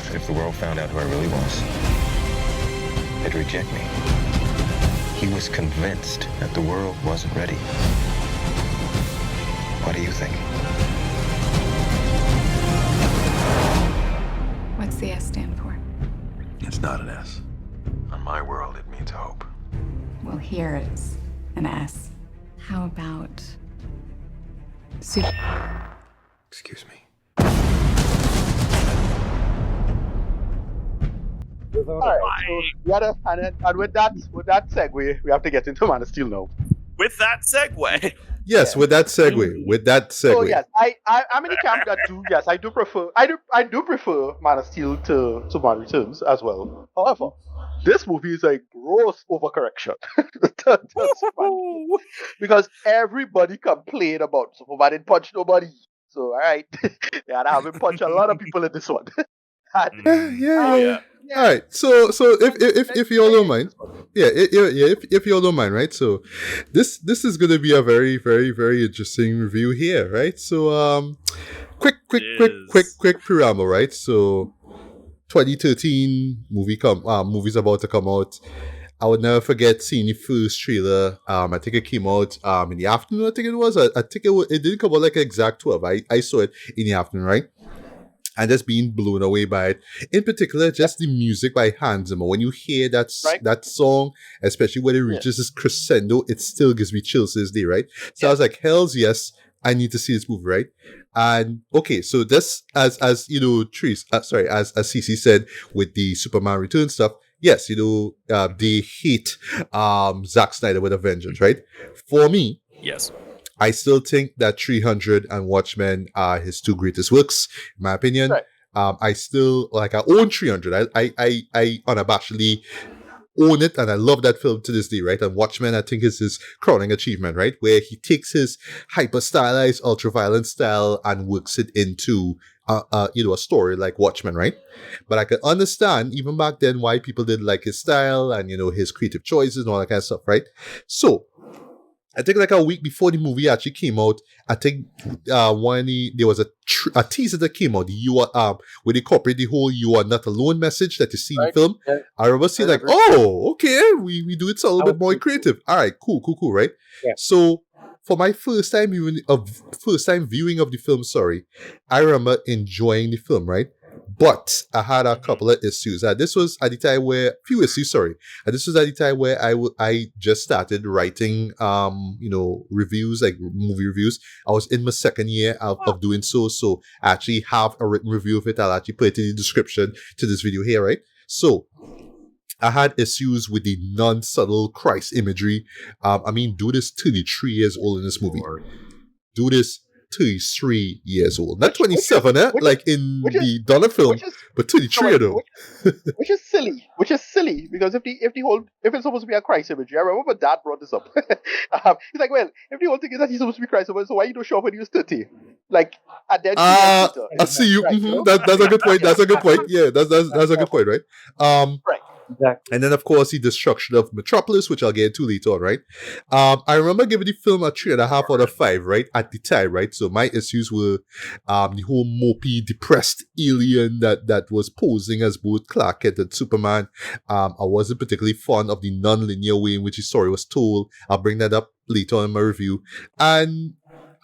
that if the world found out who I really was, they'd reject me. He was convinced that the world wasn't ready. What do you think? What's the S stand for? It's not an S. On my world, it means hope. Well, here it's an S. How about Excuse me. All right, so we had and with that segue, we have to get into Man of Steel now. With that segue. Yes, with that segue. So yes, I'm in the camp that I do prefer Man of Steel to Superman Returns as well. However, this movie is a gross overcorrection to Superman, because everybody complained about Superman didn't punch nobody. So all right, they had to have him punch a lot of people in this one. Yeah. All right. So if you all don't mind, if you all don't mind, right? So this is going to be a very, very, very interesting review here, right? So quick preamble, right? So 2013 movie's about to come out. I would never forget seeing the first trailer. I think it came out in the afternoon. I think it was. I think it didn't come out like exact 12. I saw it in the afternoon, right? And just being blown away by it. In particular, just the music by Hans Zimmer. When you hear that song, especially when it reaches this crescendo, it still gives me chills to this day, right? So I was like, hells yes, I need to see this movie, right? And okay, so this, as you know, Trace, as Cece said with the Superman Return stuff, yes, they hate Zack Snyder with a vengeance, right? For me, yes, I still think that 300 and Watchmen are his two greatest works, in my opinion. Right. I still, I own 300. I unabashedly own it, and I love that film to this day, right? And Watchmen, I think, is his crowning achievement, right? Where he takes his hyper-stylized, ultra-violent style and works it into, a story like Watchmen, right? But I can understand, even back then, why people didn't like his style and, his creative choices and all that kind of stuff, right? So, I think like a week before the movie actually came out, I think there was a teaser that came out, where they incorporate the whole "you are not alone" message that you see in the film. Yeah. I remember seeing okay, we do it a little bit more creative. All right, cool, right? Yeah. So for my first time viewing of the film, I remember enjoying the film, right? But I had a couple of issues. This was at the time where I just started writing, reviews, like movie reviews. I was in my second year of doing so. So I actually have a written review of it. I'll actually put it in the description to this video here, right? So I had issues with the non-subtle Christ imagery. Dude is 33 years old in this movie. Dude is 33 years old, not 27, like in the Donner film, but 33 though. Which is silly because if it's supposed to be a Christ imagery, I remember Dad brought this up. He's like, well, if the whole thing is that he's supposed to be Christ, so why you don't show up when he was 30? Like, and then I see you. That's a good point. That's a good point. Yeah, that's a good point, right? Right. Exactly. And then, of course, the destruction of Metropolis, which I'll get into later on, right? I remember giving the film a 3.5 out of 5, right? At the time, right? So my issues were the whole mopey, depressed alien that was posing as both Clark Kent and Superman. I wasn't particularly fond of the non-linear way in which the story was told. I'll bring that up later on in my review. And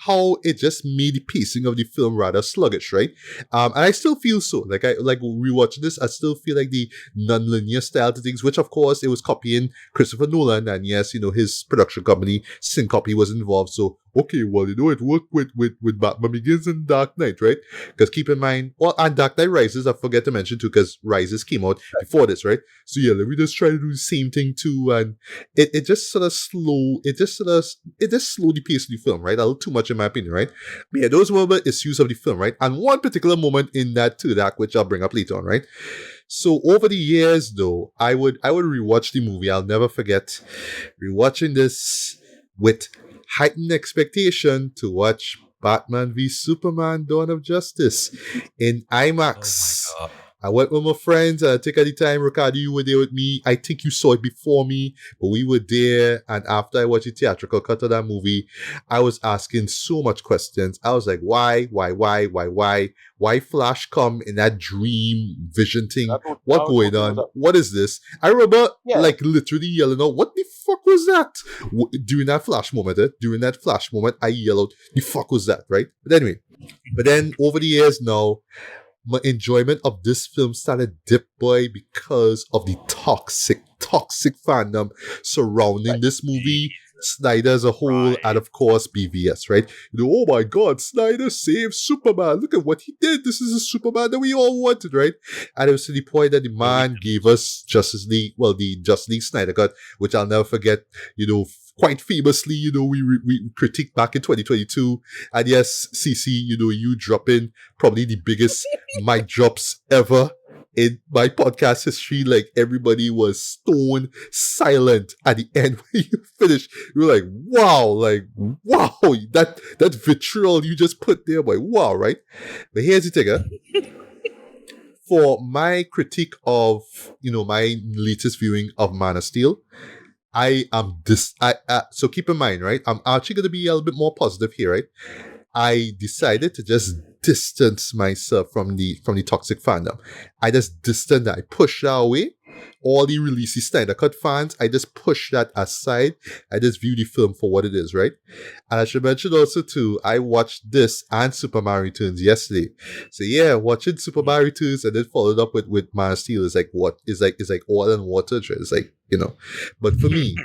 how it just made the pacing of the film rather sluggish, right? And I still feel so. Like rewatching this, I still feel like the non-linear style to things, which of course it was copying Christopher Nolan, and yes, his production company Syncopy was involved. So okay, well, it worked with Batman Begins and Dark Knight, right? Because keep in mind, and Dark Knight Rises, I forget to mention too, because Rises came out before this, right? So yeah, let me just try to do the same thing too, and it just slowed the pace of the film, right? A little too much in my opinion, right? But yeah, those were the issues of the film, right? And one particular moment in that third act, which I'll bring up later on, right? So over the years, though, I would rewatch the movie. I'll never forget rewatching this with heightened expectation to watch Batman v Superman: Dawn of Justice in IMAX. I went with my friends. Take any time, Ricardo, you were there with me. I think you saw it before me, but we were there. And after I watched the theatrical cut of that movie, I was asking so much questions. I was like, why? Why Flash come in that dream vision thing? What going on? What is this? I remember like literally yelling out, what the fuck was that? During that Flash moment, I yelled out, the fuck was that, right? But anyway, but then over the years now, my enjoyment of this film started dip, boy, because of the toxic fandom surrounding this movie, Snyder as a whole, and of course BVS, right? You know, oh my God, Snyder saved Superman. Look at what he did. This is a Superman that we all wanted, right? And it was to the point that the man gave us Justice League, the Justice League Snyder Cut, which I'll never forget, you know, quite famously, you know, we critiqued back in 2022. And yes, CC, you know, you drop in probably the biggest mic drops ever in my podcast history. Like, everybody was stone silent at the end when you finished. You were like, wow, that vitriol you just put there, like, wow, right? But here's the thing, for my critique of, you know, my latest viewing of Man of Steel, so keep in mind, right? I'm actually going to be a little bit more positive here, right? I decided to just distance myself from the toxic fandom. I just distanced that. I pushed that away. All the releasey Snyder Cut fans, I just push that aside. I just view the film for what it is, right? And I should mention also too, I watched this and Superman Returns yesterday. So yeah, watching Superman Returns and then followed up with Man of Steel is like what is like oil and water. It's like, you know. But for me,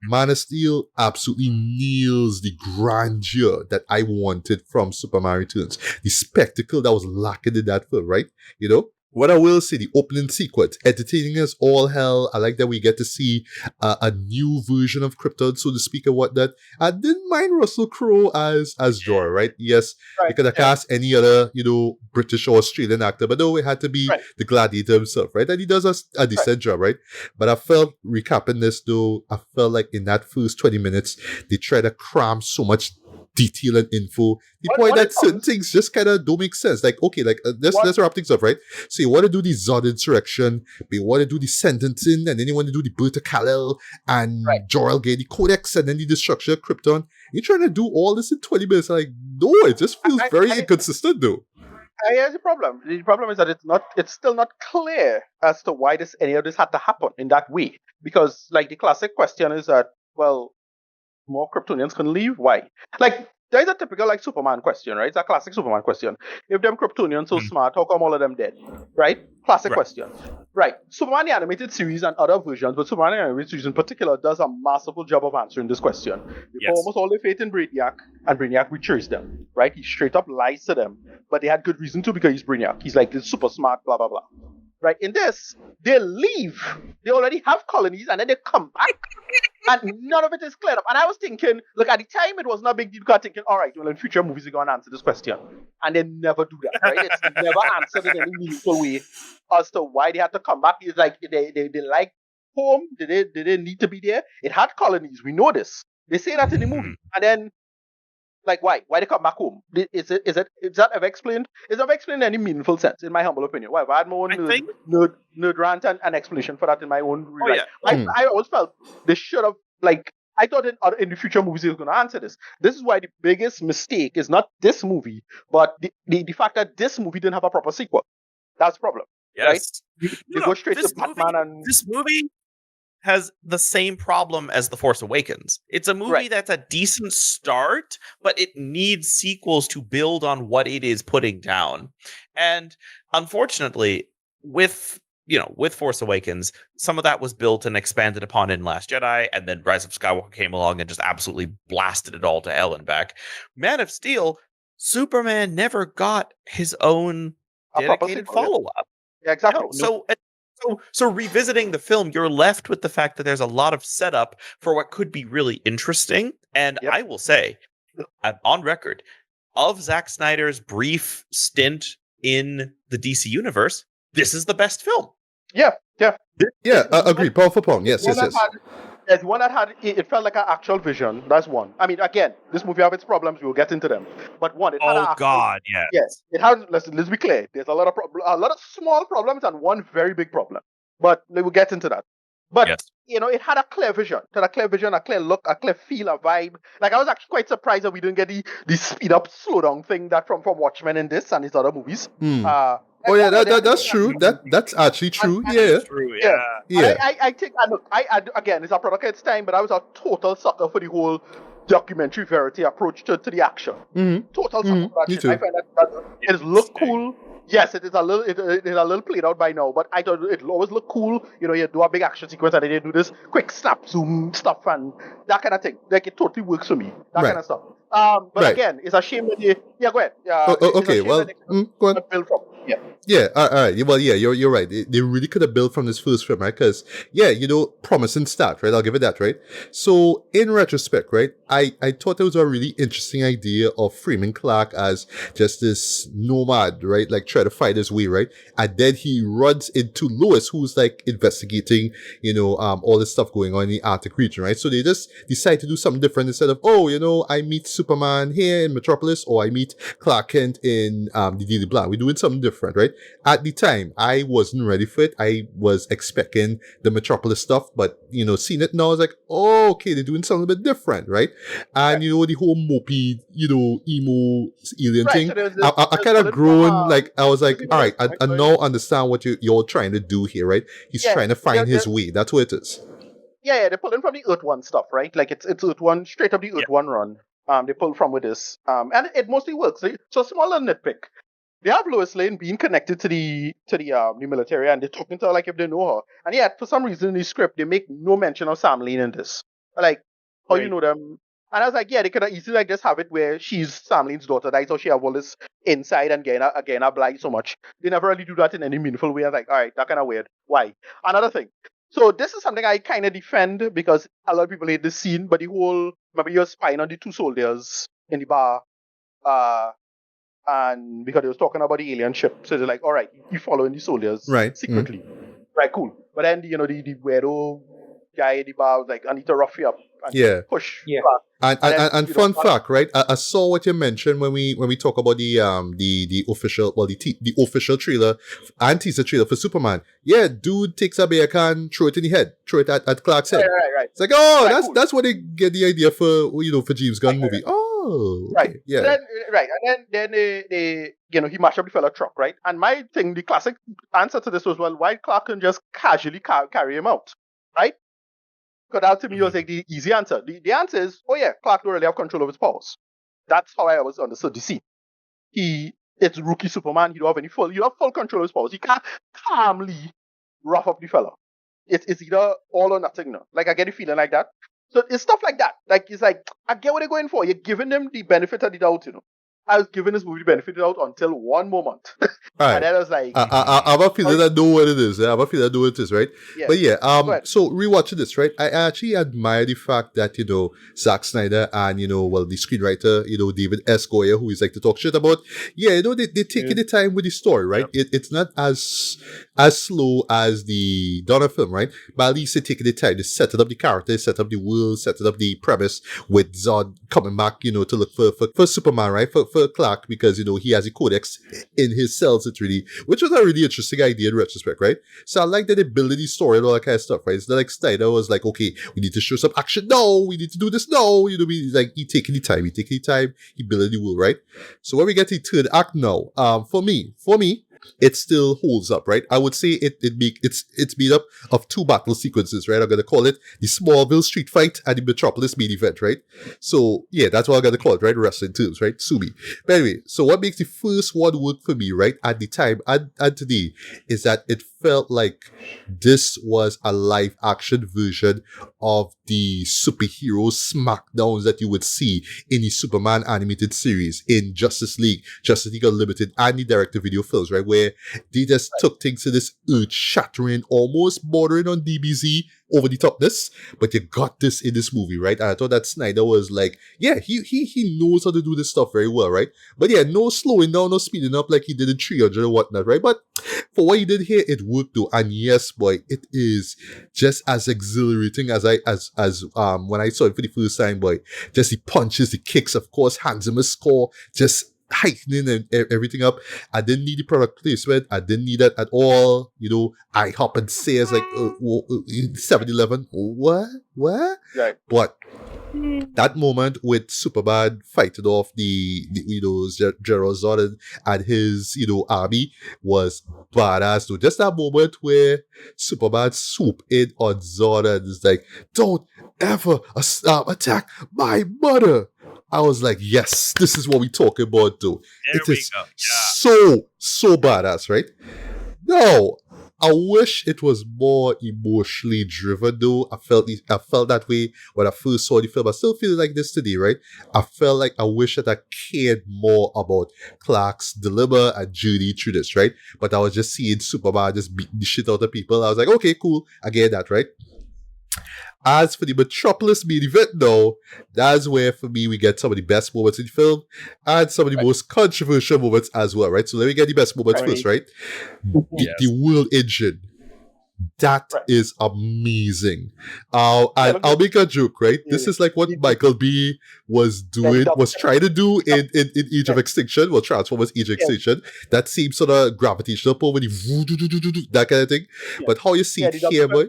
Man of Steel absolutely nails the grandeur that I wanted from Superman Returns. The spectacle that was lacking in that film, right? You know? What I will say, the opening sequence, entertaining as all hell. I like that we get to see a new version of Krypton, so to speak, and whatnot. I didn't mind Russell Crowe as Jor-el, right? Yes, you could have cast any other, you know, British or Australian actor, but no, it had to be the Gladiator himself, right? And he does a decent job, right? But I felt, recapping this though, I felt like in that first 20 minutes, they tried to cram so much detail and info. The point that certain things just kind of don't make sense. Like, okay, like let's wrap things up, right? So you want to do the Zod insurrection, but you want to do the sentencing, and then you want to do the birth of Kal-El and Jor-El get the codex, and then the destruction of Krypton. You're trying to do all this in 20 minutes. Like, no, it just feels very inconsistent, though. Here's the problem. The problem is that it's still not clear as to why any of this had to happen in that way. Because, like, the classic question is that, well, more Kryptonians can leave? Why? Like, there's a typical, like, Superman question, right? It's a classic Superman question. If them Kryptonians so smart, how come all of them dead? Right? Classic question. Right. Superman the Animated Series and other versions, but Superman the Animated Series in particular does a masterful job of answering this question. They put almost all their faith in Brainiac, and Brainiac betrays them, right? He straight up lies to them, but they had good reason to because he's Brainiac. He's like, he's super smart, blah, blah, blah. Right? In this, they leave. They already have colonies, and then they come back. And none of it is cleared up. And I was thinking, look, at the time, it was not a big deal. Because thinking, all right, well, in future movies, they're going to answer this question. And they never do that, right? It's never answered in any meaningful way as to why they had to come back. It's like, they like home. Did they need to be there? It had colonies. We know this. They say that in the movie. And then, like, why? Why they come back home? Is that ever explained? Is it ever explained in any meaningful sense, in my humble opinion? Why? I had my own nerd rant and explanation for that in my own rewrite. I always felt they should have, like, I thought in the future movies they were going to answer this. This is why the biggest mistake is not this movie, but the fact that this movie didn't have a proper sequel. That's the problem. Yes. Right? You go straight to Batman and... This movie has the same problem as The Force Awakens. It's a movie that's a decent start, but it needs sequels to build on what it is putting down. And unfortunately, with Force Awakens, some of that was built and expanded upon in Last Jedi, and then Rise of Skywalker came along and just absolutely blasted it all to hell and back. Man of Steel, Superman never got his own dedicated follow-up. Yeah, exactly. No, so revisiting the film, you're left with the fact that there's a lot of setup for what could be really interesting. And I will say, on record, of Zack Snyder's brief stint in the DC universe, this is the best film. Yeah. Agreed. Powerful point. Yes. There's one that had it felt like an actual vision. That's one. I mean, again, this movie have its problems. We'll get into them. But one, it had an Oh actual. God, yes. Yes, it has. Let's be clear. There's a lot of small problems and one very big problem. But we will get into that. But Yes. it had a clear vision. It had a clear vision, a clear look, a clear feel, a vibe. Like I was actually quite surprised that we didn't get the speed up, slow down thing that from Watchmen in this and his other movies. Oh yeah, that's true. That's actually true. Yeah. True. Yeah. Yeah. I think, and look, again, it's a product of its time, but I was a total sucker for the whole documentary verity approach to the action. Total sucker for that Me shit. too. I find that it look cool. Yes, it is a little played out by now, but I thought it always look cool. You do a big action sequence and then you do this quick snap zoom stuff and that kind of thing. Like it totally works for me. That Right. kind of stuff. But again, it's a shame that go ahead. Okay, well, go on. Build from. Yeah. Yeah, all right. Well, yeah, you're right. They really could have built from this first film, right? Because, yeah, promising start, right? I'll give it that, right? So, in retrospect, right, I thought it was a really interesting idea of framing Clark as just this nomad, right? Like, try to find his way, right? And then he runs into Lois, who's, like, investigating, all this stuff going on in the Arctic region, right? So, they just decide to do something different instead of, I meet Superman here in Metropolis, or I meet Clark Kent in the Daily Blanc. We're doing something different, right? At the time, I wasn't ready for it. I was expecting the Metropolis stuff, but, seeing it now, I was like, oh, okay, they're doing something a bit different, right? And, the whole mopey, emo alien thing, So I kind of grown, like, I was like, all right, I now understand what you're trying to do here, right? He's trying to find his way. That's what it is. Yeah, they pulled in from the Earth One stuff, right? Like it's Earth One, straight up the Earth One run. They pulled from with this, and it mostly works. So small little nitpick. They have Lois Lane being connected to the military, and they're talking to her like if they know her. And yet, for some reason, in the script, they make no mention of Sam Lane in this. Like, how you know them? And I was like, yeah, they could have easily just have it where she's Sam Lane's daughter. That's how she have all this insight and getting obliged so much. They never really do that in any meaningful way. I was like, all right, that kind of weird. Why? Another thing. So this is something I kind of defend because a lot of people hate this scene, but remember you're spying on the two soldiers in the bar, and because they was talking about the alien ship, so they're like, all right, you following the soldiers secretly. Right, cool. But then, the weirdo guy in the bar was like, I need to rough you up. And push. Yeah. And fun fact, right? I saw what you mentioned when we talk about the official, the official trailer and teaser trailer for Superman. Yeah, dude takes a beer can, throw it in the head, throw it at Clark's head. Right. It's like, that's where they get the idea for James Gunn movie. Oh, okay. Right. Yeah. And then they he mashed up the fella truck, right? And my thing, the classic answer to this was, well, why Clark can just casually carry him out, right? Because that to me was like the easy answer. The answer is, Clark don't really have control of his powers. That's how I always understood the scene. It's rookie Superman. He don't have full control of his powers. He can't calmly rough up the fella. It's either all or nothing now. Like I get a feeling like that. So it's stuff like that. Like it's like I get what they're going for. You're giving them the benefit of the doubt, I was giving this movie the benefit of the doubt until one moment. Right. And then I was like, I have a feeling I know what it is. I have a feeling I know what it is, right? Yeah. But yeah, so rewatching this, right? I actually admire the fact that, Zack Snyder and, the screenwriter, David S. Goyer, who is like to talk shit about, they're taking the time with the story, right? Yep. It's not as slow as the Donner film, right? But at least they're taking the time to set it up the character, set up the world, set it up the premise with Zod coming back, to look for Superman, right? For Clark, because, he has a codex in his cells, which was a really interesting idea in retrospect, right? So I like that they build the story and all that kind of stuff, right? It's not like Snyder was like, okay, we need to show some action. No, we need to do this. No, he taking the time, he building the world, right? So when we get to the third act now, for me, it still holds up, right? I would say it's made up of two battle sequences, right? I'm gonna call it the Smallville street fight and the Metropolis main event, right? So yeah, that's what I'm gonna call it, right? Wrestling terms, right? Sumi. But anyway, so what makes the first one work for me, right? At the time and today, is that it felt like this was a live action version of the superhero smackdowns that you would see in the Superman animated series, in Justice League Unlimited, and the direct-to-video films, right? Where they just took things to this earth-shattering, almost bordering on DBZ, over the topness, but you got this in this movie, right? And I thought that Snyder was like, he knows how to do this stuff very well, right? But yeah, no slowing down, no speeding up like he did in 300 or whatnot, right? But For what he did here, it worked though. And yes, boy, it is just as exhilarating as when I saw it for the first time, boy. Just the punches, the kicks, of course, hands him a score, just heightening and everything up. I didn't need the product placement. I didn't need that at all. I hop and say it's like 7-Eleven. What? Right. But that moment with Superman fighting off the General Zod and his army was badass too. Just that moment where Superman swoop in on Zod and is like, "Don't ever attack my mother." I was like, yes, this is what we talk about though. It is so badass, right? No, I wish it was more emotionally driven though. I felt that way when I first saw the film. I still feel like this today, right? I felt like I wish that I cared more about Clark's dilemma and Judy through this, right? But I was just seeing Superman just beating the shit out of people. I was like, okay, cool, I get that, right? As for the Metropolis main event, though, that's where, for me, we get some of the best moments in the film and some of the most controversial moments as well, right? So let me get the best moments first, right? The world engine. That is amazing. And I'll make a joke, right? This is like what Michael B was trying to do in Age of Extinction, well, Transformers Age of Extinction. That same sort of gravitational pull with the that kind of thing. But how you see it here, boy?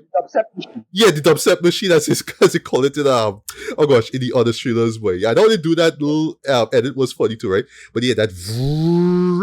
The dubstep machine, as they call it in in the other trailers, boy. I know they do that little edit was funny too, right? But yeah, that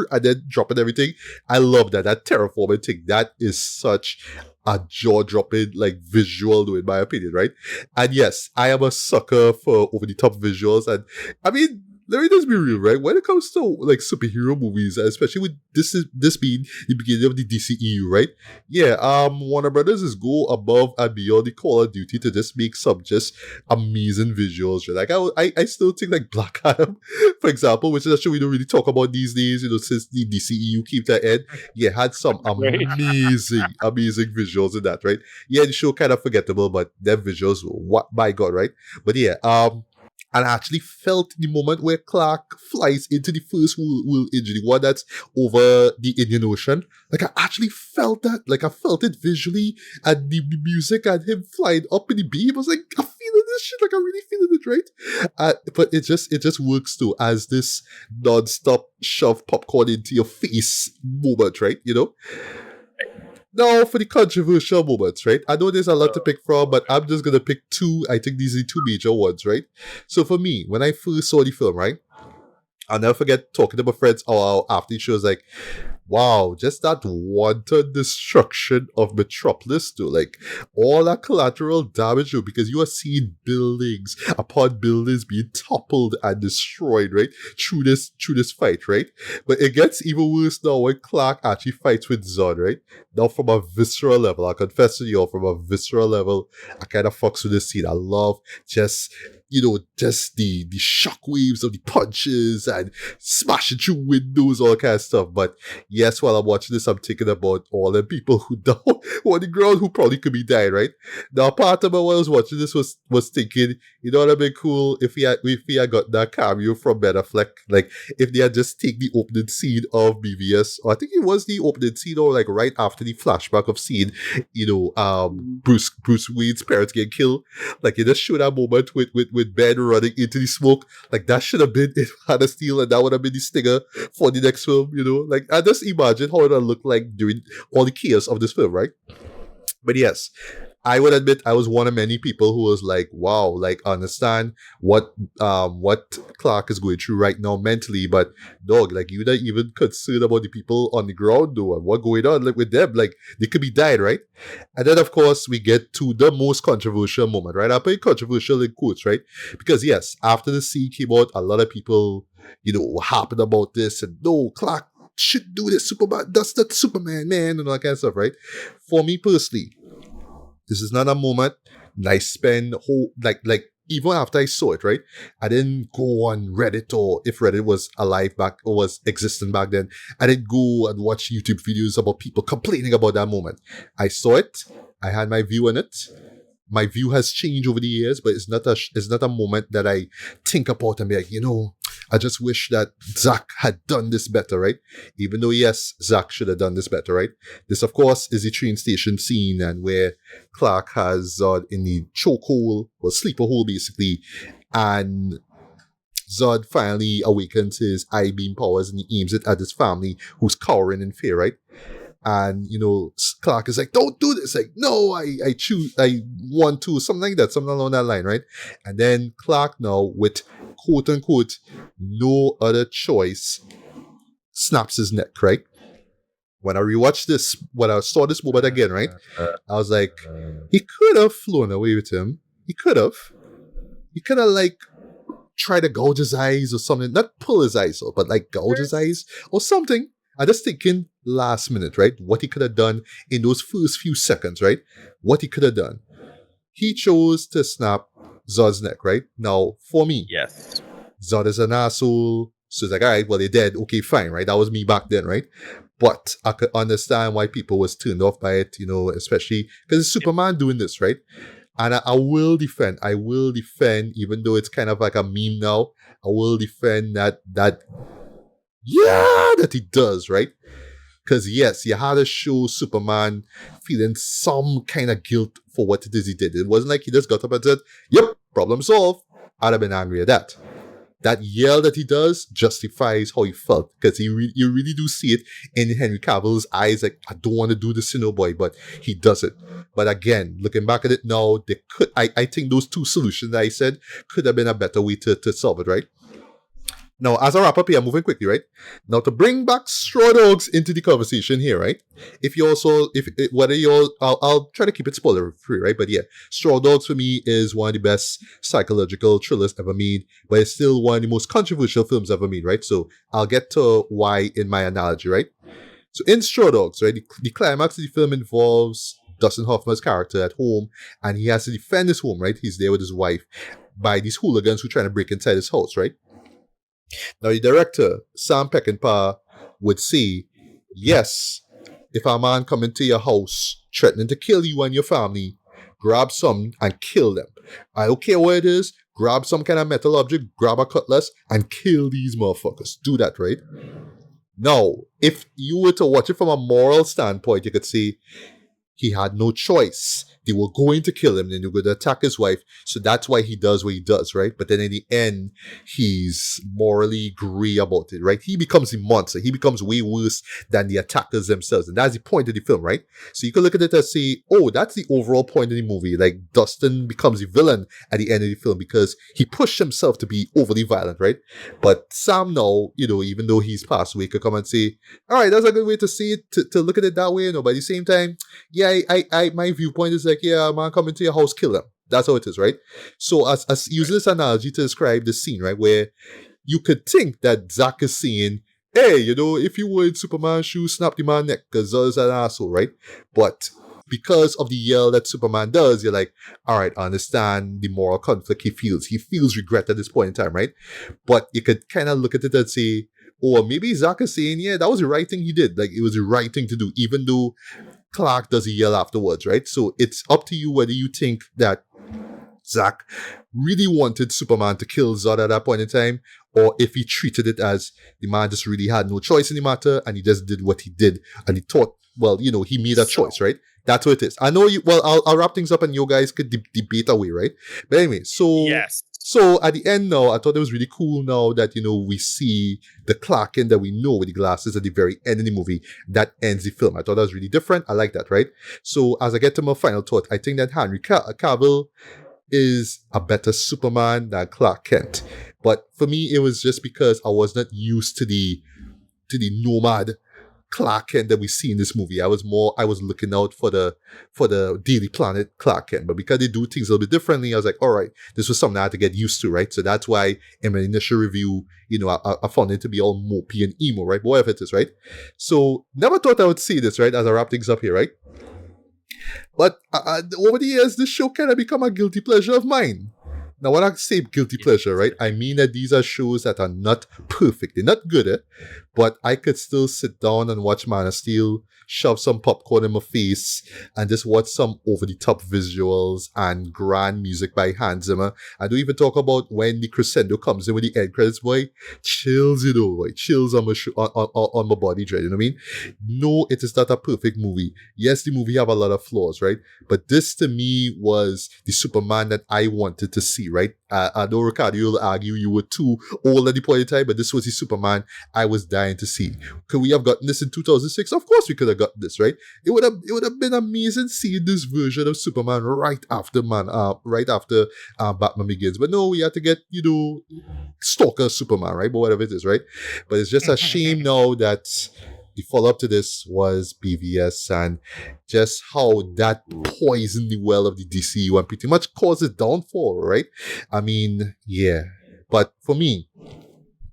and then dropping everything. I love that terraforming thing. That is such a jaw-dropping visual though, in my opinion, right? And yes, I am a sucker for over-the-top visuals, and I mean, let me just be real, right? When it comes to superhero movies, especially with this being the beginning of the DCEU, right? Yeah, Warner Brothers is go above and beyond the Call of Duty to just make some just amazing visuals. Right? I still think Black Adam, for example, which is actually we don't really talk about these days, since the DCEU came to an end. Yeah, had some amazing visuals in that, right? Yeah, the show kind of forgettable, but their visuals, what by God, right? But yeah, and I actually felt the moment where Clark flies into the first world engine, the one that's over the Indian Ocean. I actually felt that. I felt it visually, and the music and him flying up in the beam. I was like, I'm feeling this shit. I'm really feeling it, right? But it just works too as this non-stop shove popcorn into your face moment, right? Now, for the controversial moments, right? I know there's a lot to pick from, but I'm just going to pick two. I think these are two major ones, right? So for me, when I first saw the film, right? I'll never forget talking to my friends after the show, was like, wow, just that wanton destruction of Metropolis too. All that collateral damage too, because you are seeing buildings upon buildings being toppled and destroyed, right? Through this fight, right? But it gets even worse now when Clark actually fights with Zod, right? Now from a visceral level, I confess to you, from a visceral level, I kind of fucks with this scene. I love just the shockwaves of the punches and smashing through windows, all kind of stuff. But yes, while I'm watching this, I'm thinking about all the people who down on the ground who probably could be dying, right? Now, part of me while I was watching this was thinking, it would have been cool if we had got that cameo from Ben Affleck, if they had just take the opening scene of BVS, or I think it was the opening scene, or right after the flashback of seeing, Bruce Wayne's parents getting killed. You just show that moment with Ben running into the smoke. That should have been in Man of Steel, and that would have been the stinger for the next film, I just imagine how it would look like during all the chaos of this film, right? But yes, I would admit I was one of many people who was like, wow, understand what Clark is going through right now mentally, but dog, you're not even concerned about the people on the ground though, and what going on with them, they could be died, right? And then of course we get to the most controversial moment, right? I put controversial in quotes, right? Because yes, after the scene came out, a lot of people, were happy about this, and no, Clark should do this, Superman, that's not Superman, man, and all that kind of stuff, right? For me personally, this is not a moment that I spend even after I saw it, right? I didn't go on Reddit, or if Reddit was alive back or was existing back then, I didn't go and watch YouTube videos about people complaining about that moment. I saw it, I had my view on it. My view has changed over the years, but it's not a moment that I think about and be like, I just wish that Zack had done this better, right? Even though, yes, Zack should have done this better, right? This, of course, is the train station scene and where Clark has Zod in the chokehold, or sleeper hole, basically, and Zod finally awakens his I-beam powers and he aims it at his family who's cowering in fear, right? And, Clark is like, don't do this. Like, no, I want to, something like that, something along that line, right? And then Clark now, with quote unquote, no other choice, snaps his neck, right? When I rewatched this, when I saw this moment again, right? I was like, he could have flown away with him. He could have. He could have, like, try to gouge his eyes or something. Not pull his eyes out, but like gouge his eyes or something. I'm just thinking last minute, right? What he could have done in those first few seconds, right? What he could have done. He chose to snap Zod's neck, right? Now, for me, Yes. Zod is an asshole. So it's like, all right, well, they're dead. Okay, fine, right? That was me back then, right? But I could understand why people was turned off by it, especially because it's Superman doing this, right? And I will defend, even though it's kind of like a meme now, I will defend that he does, right? Because yes, you had to show Superman feeling some kind of guilt for what it is he did. It wasn't like he just got up and said, yep, problem solved. I'd have been angry at that. That yell that he does justifies how he felt, because you really do see it in Henry Cavill's eyes, like, I don't want to do this, boy, but he does it. But again, looking back at it now, I think those two solutions that I said could have been a better way to solve it, right? Now, as I wrap up here, I'm moving quickly, right? Now, to bring back Straw Dogs into the conversation here, right? I'll try to keep it spoiler free, right? But yeah, Straw Dogs for me is one of the best psychological thrillers ever made, but it's still one of the most controversial films ever made, right? So I'll get to why in my analogy, right? So in Straw Dogs, right, the climax of the film involves Dustin Hoffman's character at home, and he has to defend his home, right? He's there with his wife by these hooligans who are trying to break inside his house, right? Now, the director, Sam Peckinpah, would say, yes, if a man come into your house threatening to kill you and your family, grab some and kill them. I don't care what it is, grab some kind of metal object, grab a cutlass, and kill these motherfuckers. Do that, right? Now, if you were to watch it from a moral standpoint, you could say, he had no choice. They were going to kill him, then they were going to attack his wife. So that's why he does what he does, right? But then in the end, he's morally gray about it, right? He becomes a monster. He becomes way worse than the attackers themselves. And that's the point of the film, right? So you can look at it and say, oh, that's the overall point of the movie. Like, Dustin becomes a villain at the end of the film because he pushed himself to be overly violent, right? But Sam now, even though he's passed away, could come and say, all right, that's a good way to see it, to look at it that way, But at the same time, yeah, my viewpoint is like, yeah, man, come into your house, kill them. That's how it is, right? So as using this analogy to describe the scene, right, where you could think that Zack is saying, hey, if you were in Superman's shoes, snap the man's neck, because Zod's an asshole, right? But because of the yell that Superman does, you're like, all right, I understand the moral conflict he feels. He feels regret at this point in time, right? But you could kind of look at it and say, or maybe Zack is saying, yeah, that was the right thing he did. Like, it was the right thing to do, even though Clark does a yell afterwards, right? So it's up to you whether you think that Zack really wanted Superman to kill Zod at that point in time, or if he treated it as the man just really had no choice in the matter and he just did what he did and he thought, well, he made a choice, right? That's what it is. I know I'll wrap things up and you guys could debate away, right? But anyway, so yes. So at the end now, I thought it was really cool now that, we see the Clark Kent that we know with the glasses at the very end of the movie. That ends the film. I thought that was really different. I like that, right? So as I get to my final thought, I think that Henry Cavill is a better Superman than Clark Kent. But for me, it was just because I was not used to the nomad Clark Kent that we see in this movie. I was looking out for the Daily Planet Clark Kent, but because they do things a little bit differently, I was like, all right, this was something I had to get used to, right? So that's why in my initial review, I found it to be all mopey and emo, right? But whatever it is, right? So never thought I would see this, right? As I wrap things up here, right? But over the years, this show kind of become a guilty pleasure of mine. Now, when I say guilty pleasure, right, I mean that these are shows that are not perfect. They're not good, but I could still sit down and watch Man of Steel, shove some popcorn in my face, and just watch some over-the-top visuals and grand music by Hans Zimmer. I don't even talk about when the crescendo comes in with the end credits, boy. Chills, boy. Chills on my on my body, dread. You know what I mean? No, it is not a perfect movie. Yes, the movie have a lot of flaws, right? But this to me was the Superman that I wanted to see, right? I know Ricardo, you'll argue you were too old at the point in time, but this was the Superman I was dying to see. Could we have gotten this in 2006? Of course we could have gotten this, right? It would have been amazing seeing this version of Superman right after Batman Begins. But no, we had to get, stalker Superman, right? But whatever it is, right? But it's just a shame now that the follow-up to this was BVS and just how that poisoned the well of the DCU and pretty much caused its downfall, right? I mean, yeah. But for me,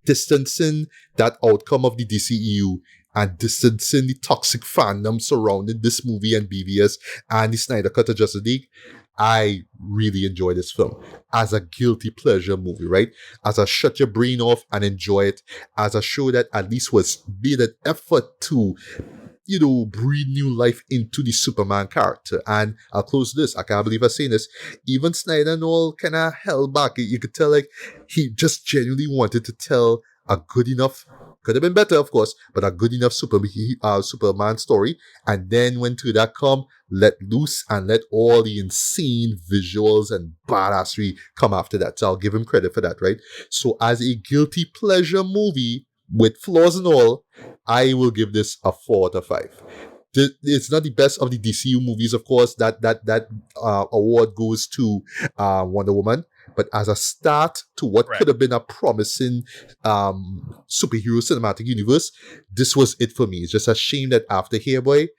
distancing that outcome of the DCEU and distancing the toxic fandom surrounding this movie and BVS and the Snyder Cut of Justice League, I really enjoy this film as a guilty pleasure movie, right? As a shut your brain off and enjoy it, as a show that at least made an effort to, breathe new life into the Superman character. And I'll close this. I can't believe I'm saying this. Even Snyder and all kind of held back. You could tell like he just genuinely wanted to tell a good enough, could have been better, of course, but a good enough Superman story. And then when to that come, let loose and let all the insane visuals and badassery come after that. So I'll give him credit for that, right? So as a guilty pleasure movie with flaws and all, I will give this a 4 out of 5. It's not the best of the DCU movies, of course. That award goes to Wonder Woman. But as a start to what could have been a promising superhero cinematic universe, this was it for me. It's just a shame that after here, boy,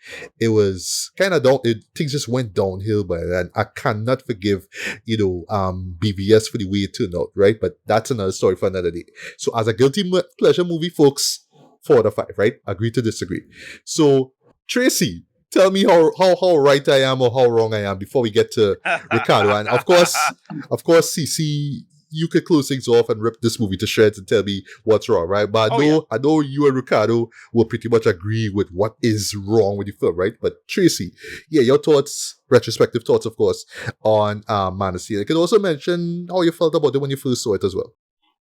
it was kind of down. Things just went downhill, boy, and I cannot forgive, BVS for the way it turned out, right? But that's another story for another day. So as a guilty pleasure movie, folks, 4 out of 5, right? Agree to disagree. So Tracy, tell me how right I am or how wrong I am before we get to Ricardo. And of course, CC, you could close things off and rip this movie to shreds and tell me what's wrong, right? But I know you and Ricardo will pretty much agree with what is wrong with the film, right? But Tracy, your thoughts, retrospective thoughts, of course, on Man of Steel. You could also mention how you felt about it when you first saw it as well.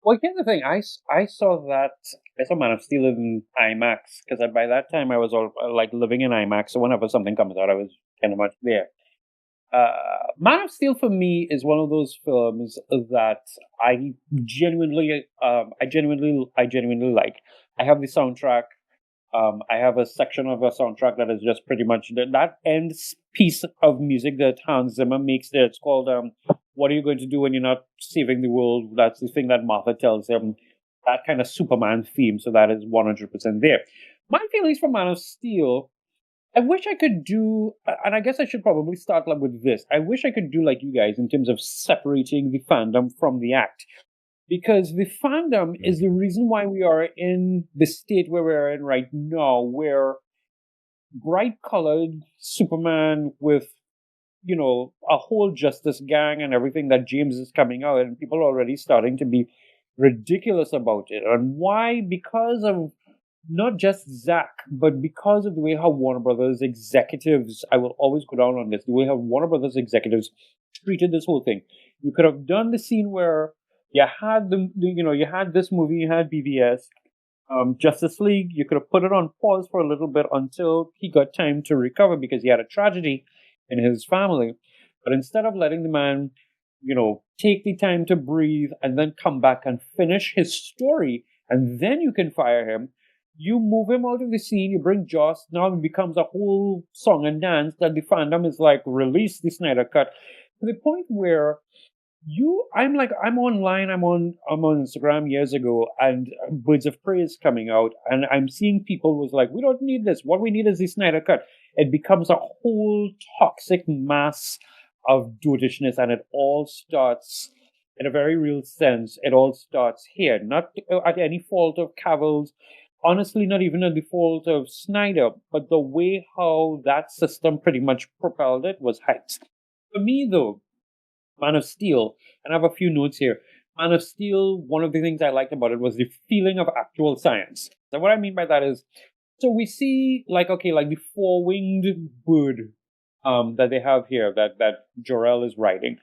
Well, here's the thing. I saw Man of Steel in IMAX because by that time I was all like living in IMAX. So whenever something comes out, I was kind of much there. Man of Steel for me is one of those films that I genuinely like. I have the soundtrack. I have a section of a soundtrack that is just pretty much that end piece of music that Hans Zimmer makes there. It's called "What Are You Going to Do When You're Not Saving the World?" That's the thing that Martha tells him. That kind of Superman theme. So that is 100% there. My feelings for Man of Steel, I wish I could do, and I guess I should probably start with this. I wish I could do like you guys in terms of separating the fandom from the act. Because the fandom is the reason why we are in the state where we're in right now, where bright-colored Superman with, a whole Justice Gang and everything that James is coming out, and people are already starting to be ridiculous about it. And why? Because of not just Zack, but because of the way how Warner Brothers executives, I will always go down on this, the way how Warner Brothers executives treated this whole thing. You could have done the scene where you had you had this movie, you had BVS, Justice League. You could have put it on pause for a little bit until he got time to recover because he had a tragedy in his family. But instead of letting the man, take the time to breathe and then come back and finish his story, and then you can fire him, you move him out of the scene, you bring Joss, now it becomes a whole song and dance that the fandom is like, release the Snyder Cut. To the point where I'm online, I'm on Instagram years ago, and Birds of Prey is coming out, and I'm seeing people was like, we don't need this. What we need is the Snyder Cut. It becomes a whole toxic mass of dotishness, and it all starts, in a very real sense, it all starts here. Not at any fault of Cavill's, honestly, not even at the fault of Snyder, but the way how that system pretty much propelled it was heights. For me, though, Man of Steel, and I have a few notes here. Man of Steel, one of the things I liked about it was the feeling of actual science. So what I mean by that is, so we see like the four-winged bird that they have here that Jor-el is riding.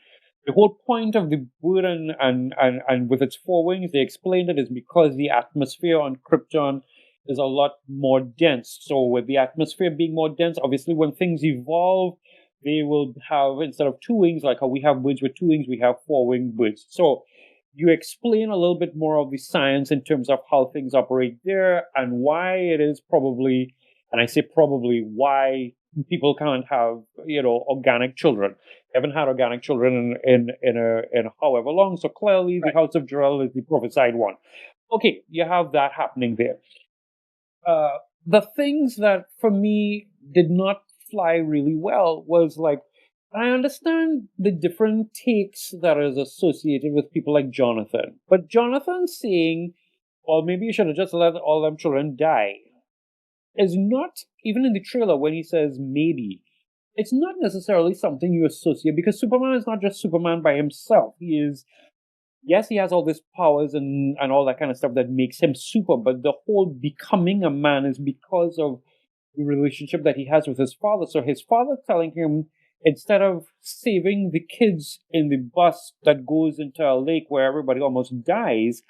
The whole point of the bird and with its four wings, they explained it is because the atmosphere on Krypton is a lot more dense. So with the atmosphere being more dense, obviously when things evolve, they will have, instead of two wings, like how we have birds with two wings, we have four-winged birds. So you explain a little bit more of the science in terms of how things operate there and why it is probably, and I say probably, why people can't have, organic children. They haven't had organic children in however long. So clearly the House of Jor-el is the prophesied one. Okay, you have that happening there. The things that for me did not fly really well was like, I understand the different takes that is associated with people like Jonathan, but Jonathan saying, well, maybe you should have just let all them children die, is not, even in the trailer when he says maybe, it's not necessarily something you associate, because Superman is not just Superman by himself. He is, yes, he has all these powers and all that kind of stuff that makes him super, but the whole becoming a man is because of the relationship that he has with his father. So his father telling him, instead of saving the kids in the bus that goes into a lake where everybody almost dies,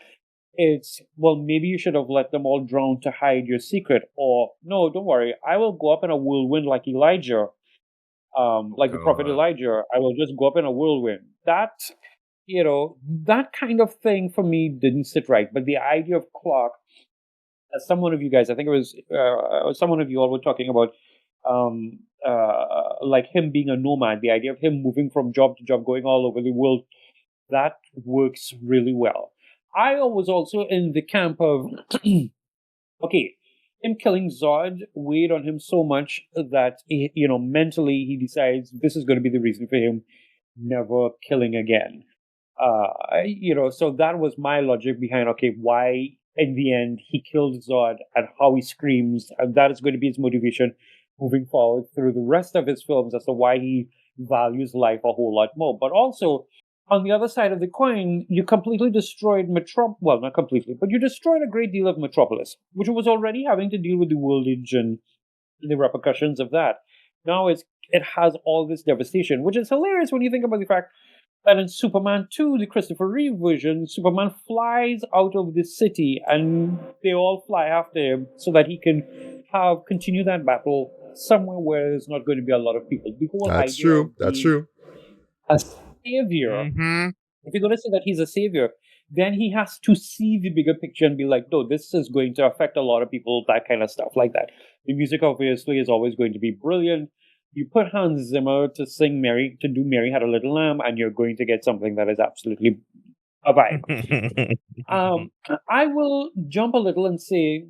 it's, well, maybe you should have let them all drown to hide your secret. Or, no, don't worry, I will go up in a whirlwind like Elijah, like the prophet Elijah. I will just go up in a whirlwind. That, that kind of thing for me didn't sit right. But the idea of Clark, as someone of you guys, I think it was someone of you all were talking about, like him being a nomad, the idea of him moving from job to job, going all over the world, that works really well. I was also in the camp of, okay, him killing Zod weighed on him so much that, mentally he decides this is going to be the reason for him never killing again. So that was my logic behind, okay, why in the end he killed Zod and how he screams, and that is going to be his motivation moving forward through the rest of his films as to why he values life a whole lot more. But also, on the other side of the coin, you completely destroyed well, not completely, but you destroyed a great deal of Metropolis, which was already having to deal with the worldage and the repercussions of that. Now it has all this devastation, which is hilarious when you think about the fact that in Superman 2, the Christopher Reeve version, Superman flies out of the city and they all fly after him so that he can continue that battle somewhere where there's not going to be a lot of people. The whole That's idea true. of That's being true. a savior. Mm-hmm. If you're going to say that he's a savior, then he has to see the bigger picture and be like, no, this is going to affect a lot of people, that kind of stuff like that. The music obviously is always going to be brilliant. You put Hans Zimmer to do Mary Had a Little Lamb, and you're going to get something that is absolutely a vibe. I will jump a little and say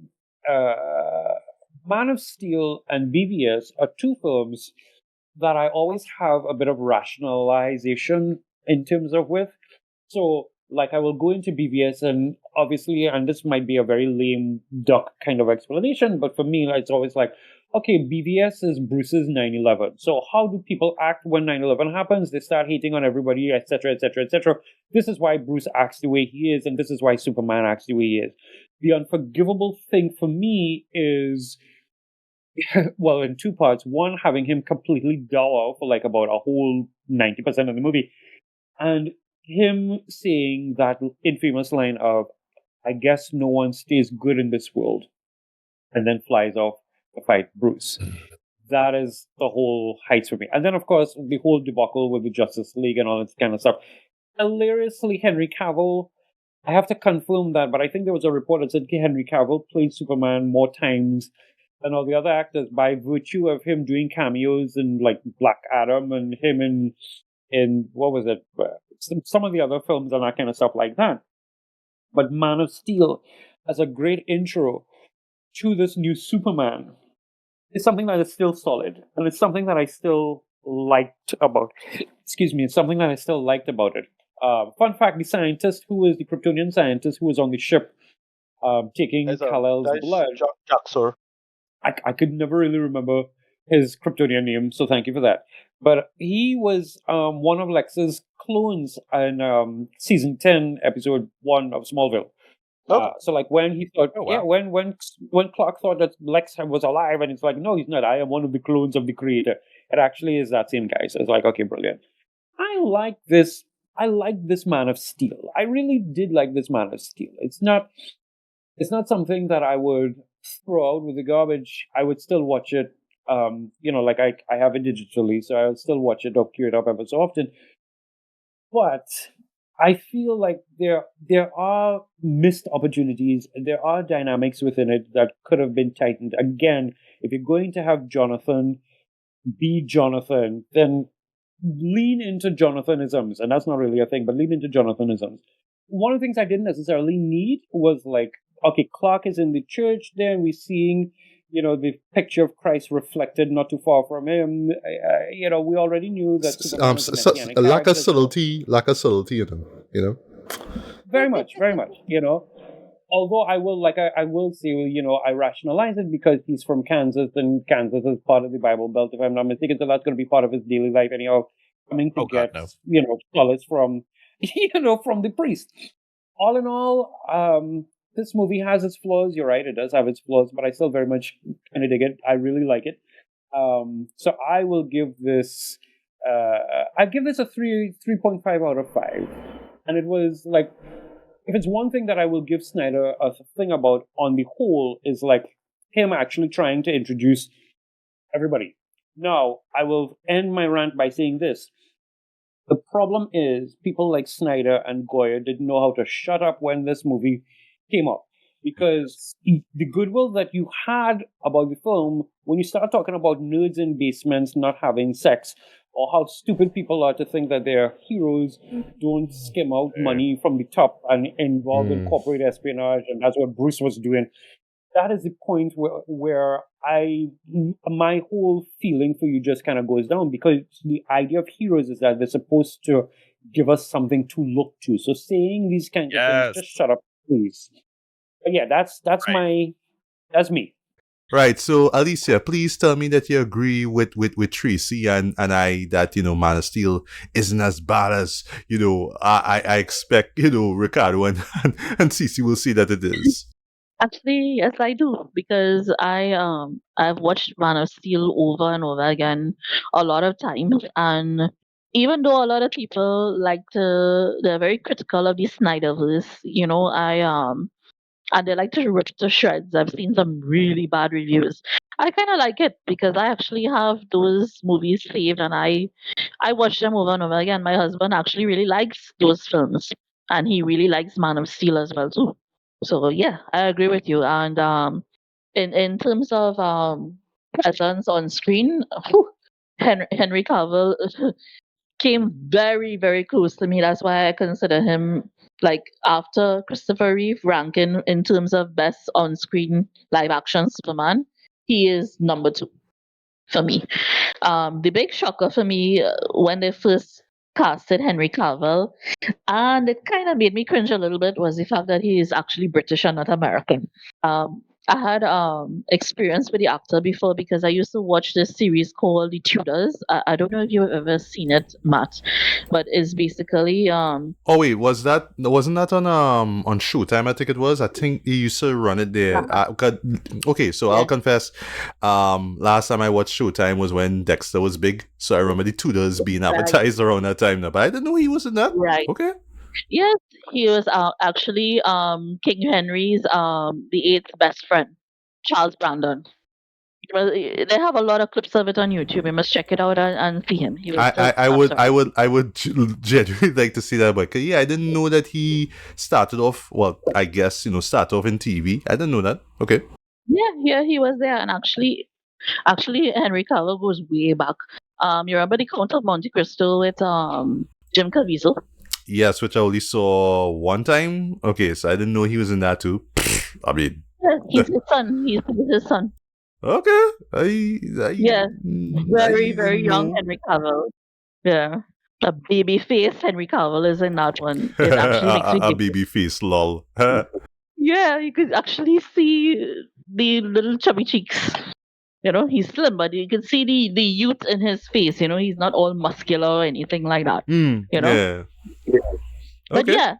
Man of Steel and BVS are two films that I always have a bit of rationalization in terms of with. So, like, I will go into BVS, and obviously, and this might be a very lame duck kind of explanation, but for me, it's always like, okay, BVS is Bruce's 9/11. So, how do people act when 9/11 happens? They start hating on everybody, etc., etc., etc. This is why Bruce acts the way he is, and this is why Superman acts the way he is. The unforgivable thing for me is, well, in two parts. One, having him completely dull out for like about a whole 90% of the movie, and him saying that infamous line of, I guess no one stays good in this world, and then flies off to fight Bruce. That is the whole heights for me. And then, of course, the whole debacle with the Justice League and all this kind of stuff. Hilariously, Henry Cavill, I have to confirm that, but I think there was a report that said Henry Cavill played Superman more times than all the other actors by virtue of him doing cameos in like Black Adam and him in what was it? Some of the other films and that kind of stuff like that. But Man of Steel as a great intro to this new Superman is something that is still solid, and it's something that I still liked about. Excuse me, it's something that I still liked about it. Fun fact: the scientist who is the Kryptonian scientist who was on the ship taking Kal-El's blood. Jack, sir. I could never really remember his Kryptonian name, so thank you for that. But he was one of Lex's clones in season 10, episode 1 of Smallville. Okay. So like when he thought, Oh, yeah, wow. when Clark thought that Lex was alive, and it's like, no, he's not. I am one of the clones of the creator. It actually is that same guy. So it's like, okay, brilliant. I like this. I like this Man of Steel. I really did like this Man of Steel. It's not something that I would throw out with the garbage. I would still watch it. Like I have it digitally, so I'll still watch it or queue it up ever so often. But I feel like there are missed opportunities. There are dynamics within it that could have been tightened. Again, if you're going to have Jonathan be Jonathan, then lean into Jonathanisms, and that's not really a thing, but lean into Jonathanisms. One of the things I didn't necessarily need was like, okay, Clark is in the church there, and we're seeing, the picture of Christ reflected not too far from him. We already knew that Superman was a messianic lack of character, so- subtlety in them, very much. Although I will say, I rationalize it because he's from Kansas, and Kansas is part of the Bible Belt, if I'm not mistaken. So that's going to be part of his daily life, anyhow. Coming to Oh, God, get, no. solace from, from the priest. All in all, this movie has its flaws. You're right, it does have its flaws, but I still very much kind of dig it. I really like it. So I will give this. I give this a 3.5 out of 5, and it was like, if it's one thing that I will give Snyder a thing about on the whole is like him actually trying to introduce everybody. Now, I will end my rant by saying this. The problem is people like Snyder and Goyer didn't know how to shut up when this movie came up. Because the goodwill that you had about the film, when you start talking about nerds in basements not having sex, or how stupid people are to think that their heroes don't skim out money from the top and involved in corporate espionage, and that's what Bruce was doing. That is the point where my whole feeling for you just kind of goes down, because the idea of heroes is that they're supposed to give us something to look to. So saying these kinds of things, just shut up, please. But yeah, that's me. Right. So, Alicia, please tell me that you agree with Tracy and I that, Man of Steel isn't as bad as, I expect, Ricardo and Cece will see that it is. Actually, yes, I do, because I've watched Man of Steel over and over again a lot of times, and even though a lot of people they're very critical of the Snyderverse, and they like to rip to shreds. I've seen some really bad reviews. I kind of like it because I actually have those movies saved, and I watch them over and over again. My husband actually really likes those films, and he really likes Man of Steel as well too. So yeah, I agree with you. And in terms of presence on screen, Henry Cavill came very, very close to me. That's why I consider him, like, after Christopher Reeve, ranking in terms of best on screen live action Superman. He is number 2 for me. The big shocker for me when they first casted Henry Cavill, and it kind of made me cringe a little bit, was the fact that he is actually British and not American. I had experience with the actor before because I used to watch this series called The Tudors. I don't know if you've ever seen it, Matt, but it's basically Oh wait, wasn't that on Showtime? I think it was. I think he used to run it there. Okay, so I'll confess. Last time I watched Showtime was when Dexter was big, so I remember the Tudors being advertised around that time. Now, but I didn't know he was in that. Right. Okay. Yes, he was actually King Henry's the eighth best friend, Charles Brandon. Well, they have a lot of clips of it on YouTube. You must check it out and see him. He was I would genuinely like to see that, but yeah, I didn't know that he started off. Well, I guess started off in TV. I didn't know that. Okay. Yeah, he was there, and actually, Henry Cavill goes way back. You remember the Count of Monte Cristo with Jim Caviezel? Yes, which I only saw one time. Okay, so I didn't know he was in that too. I mean, he's his son. He's his son. Okay. Very, very young Henry Cavill. Yeah. A baby face Henry Cavill is in that one. It actually makes me a baby face, lol. Yeah, you could actually see the little chubby cheeks. He's slim, but you can see the youth in his face. He's not all muscular or anything like that. You know. Yeah. But Okay. yeah,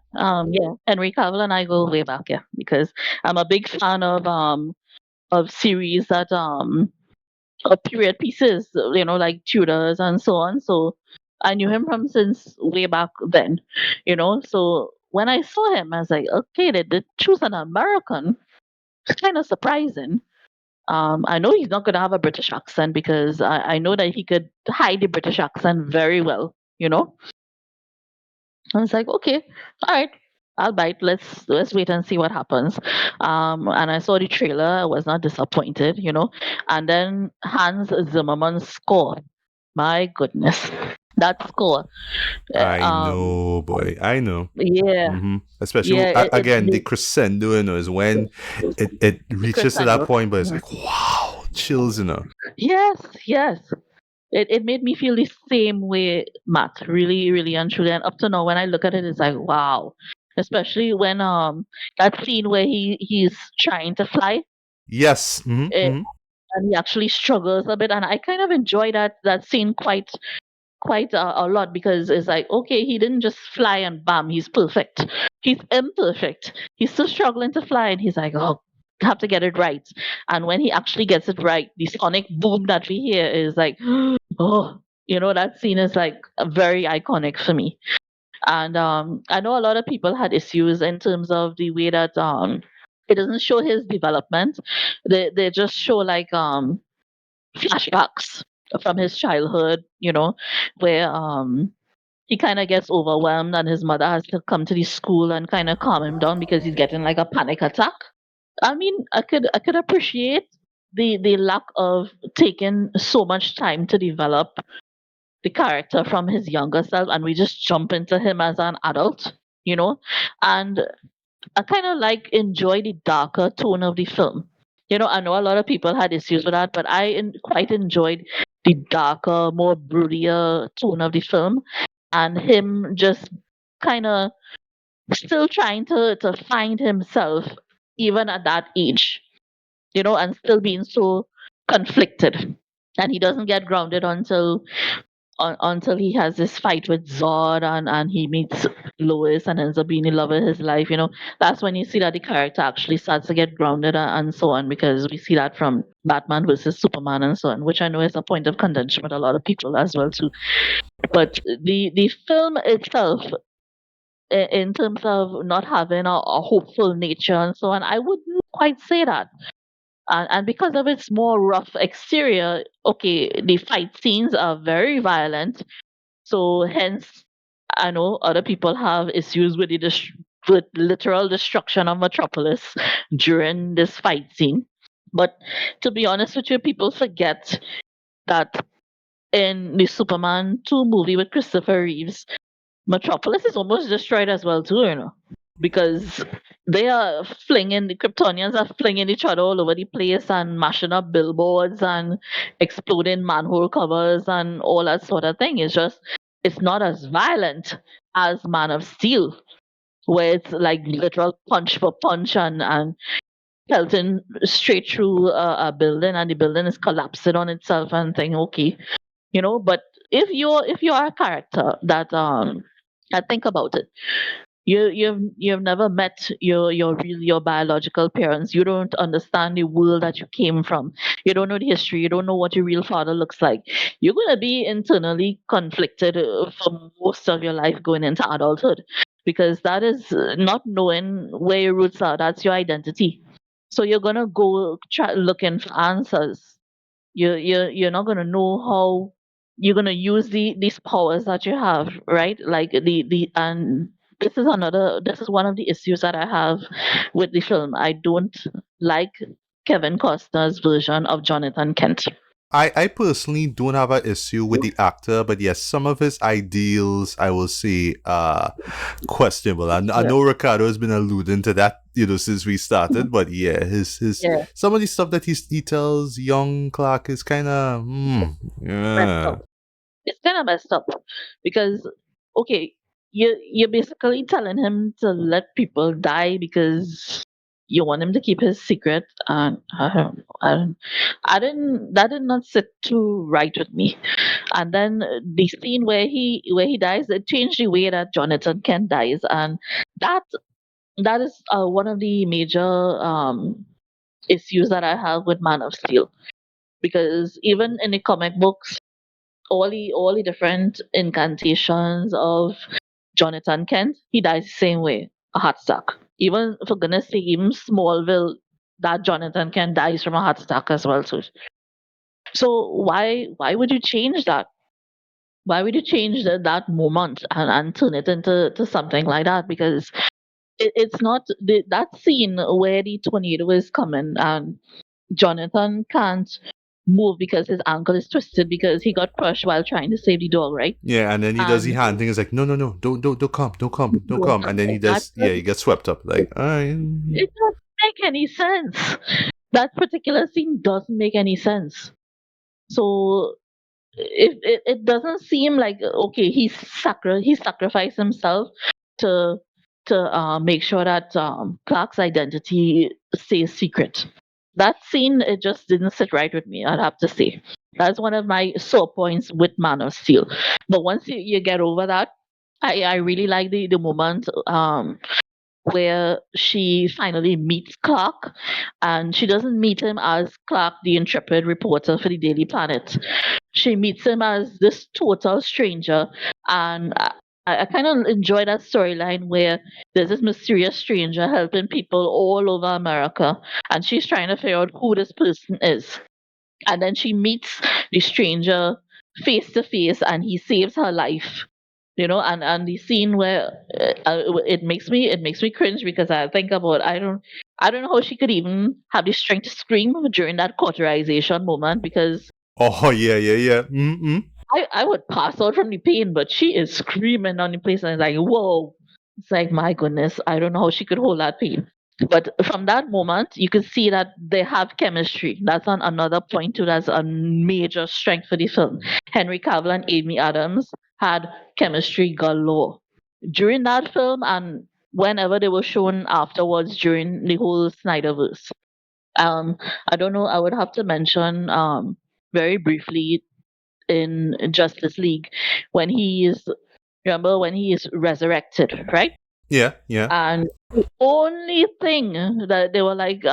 Henry Cavill and I go way back, yeah, because I'm a big fan of series that of period pieces, like Tudors and so on. So I knew him from since way back then. So when I saw him, I was like, okay, they did choose an American. It's kind of surprising. I know he's not going to have a British accent because I know that he could hide the British accent very well. I was like, okay, all right, I'll bite. Let's wait and see what happens. And I saw the trailer. I was not disappointed. And then Hans Zimmerman's score. My goodness, that score. I Um, know, boy. I know. yeah, Especially yeah. again, the crescendo, is when it The reaches to that crescendo. point, but it's like, wow, chills. Yes, yes. It made me feel the same way, Matt. Really, really and truly. And up to now, when I look at it, it's like wow. Especially when that scene where he's trying to fly, Yes. and he actually struggles a bit, and I kind of enjoy that scene quite a lot because it's like okay, he didn't just fly and bam, he's perfect. He's imperfect. He's still struggling to fly, and he's like, oh, have to get it right. And when he actually gets it right, the sonic boom that we hear is like, oh, that scene is like very iconic for me. And I know a lot of people had issues in terms of the way that it doesn't show his development. They just show like flashbacks from his childhood, where he kind of gets overwhelmed and his mother has to come to the school and kind of calm him down because he's getting like a panic attack. I mean, I could appreciate the lack of taking so much time to develop the character from his younger self, and we just jump into him as an adult. And I kind of like enjoy the darker tone of the film. I know a lot of people had issues with that, but I quite enjoyed the darker, more broodier tone of the film, and him just kind of still trying to find himself even at that age, and still being so conflicted. And he doesn't get grounded until he has this fight with Zod, and he meets Lois and ends up being in love with his life. That's when you see that the character actually starts to get grounded and so on, because we see that from Batman versus Superman and so on, which I know is a point of contention with a lot of people as well too. But the film itself, in terms of not having a hopeful nature and so on, I wouldn't quite say that. And because of its more rough exterior, okay, the fight scenes are very violent, so hence, I know other people have issues with with literal destruction of Metropolis during this fight scene. But to be honest with you, people forget that in the Superman 2 movie with Christopher Reeves, Metropolis is almost destroyed as well too. Because the Kryptonians are flinging each other all over the place and mashing up billboards and exploding manhole covers and all that sort of thing. It's not as violent as Man of Steel, where it's like literal punch for punch and pelting straight through a building, and the building is collapsing on itself and thing. Okay. But if you're a character that I think about it, you've never met your biological parents. You don't understand the world that you came from. You don't know the history. You don't know what your real father looks like. You're gonna be internally conflicted for most of your life going into adulthood, because that is not knowing where your roots are. That's your identity. So you're gonna go try looking for answers. You're not gonna know how you're gonna use these powers that you have, right? Like the and this is one of the issues that I have with the film. I don't like Kevin Costner's version of Jonathan Kent. I personally don't have an issue with the actor, but yes, some of his ideals I will say questionable. I Yeah. know Ricardo has been alluding to that, since we started, but yeah, his Yeah, some of the stuff that he tells young Clark is kind of messed yeah. up. It's kind of messed up because okay, you're basically telling him to let people die because you want him to keep his secret, and I didn't that did not sit too right with me. And then the scene where he dies, it changed the way that Jonathan Kent dies, and that that is one of the major issues that I have with Man of Steel, because even in the comic books, all the different incantations of Jonathan Kent, he dies the same way, a heart attack. Even for goodness sake, even Smallville, that Jonathan Kent dies from a heart attack as well. So why would you change that? Why would you change that moment and turn it into to something like that? Because it's not that scene where the tornado is coming and Jonathan can't move because his ankle is twisted because he got crushed while trying to save the dog, right? Yeah, and then he does the And hand thing. It's like, no, no, no, don't come, don't come, don't don't come. And come then he back. That does, yeah, he gets swept up. Like, it doesn't make any sense. That particular scene doesn't make any sense. So it doesn't seem like okay, he sacrificed himself to make sure that Clark's identity stays secret. That scene, it just didn't sit right with me, I'd have to say. That's one of my sore points with Man of Steel. But once you get over that, I really like the moment where she finally meets Clark, and she doesn't meet him as Clark, the intrepid reporter for the Daily Planet. She meets him as this total stranger, and I kind of enjoy that storyline where there's this mysterious stranger helping people all over America, and she's trying to figure out who this person is. And then she meets the stranger face to face, and he saves her life. And the scene where it makes me cringe because I think about I don't know how she could even have the strength to scream during that cauterization moment, because oh, yeah, yeah, yeah. Mm-mm. I would pass out from the pain, but she is screaming on the place, and it's like, whoa. It's like, my goodness, I don't know how she could hold that pain. But from that moment, you can see that they have chemistry. That's another point too. That's a major strength for the film. Henry Cavill and Amy Adams had chemistry galore during that film, and whenever they were shown afterwards during the whole Snyderverse. Um, I don't know. I would have to mention very briefly in Justice League when he is remember when he is resurrected, right? Yeah, yeah. And the only thing that they were like,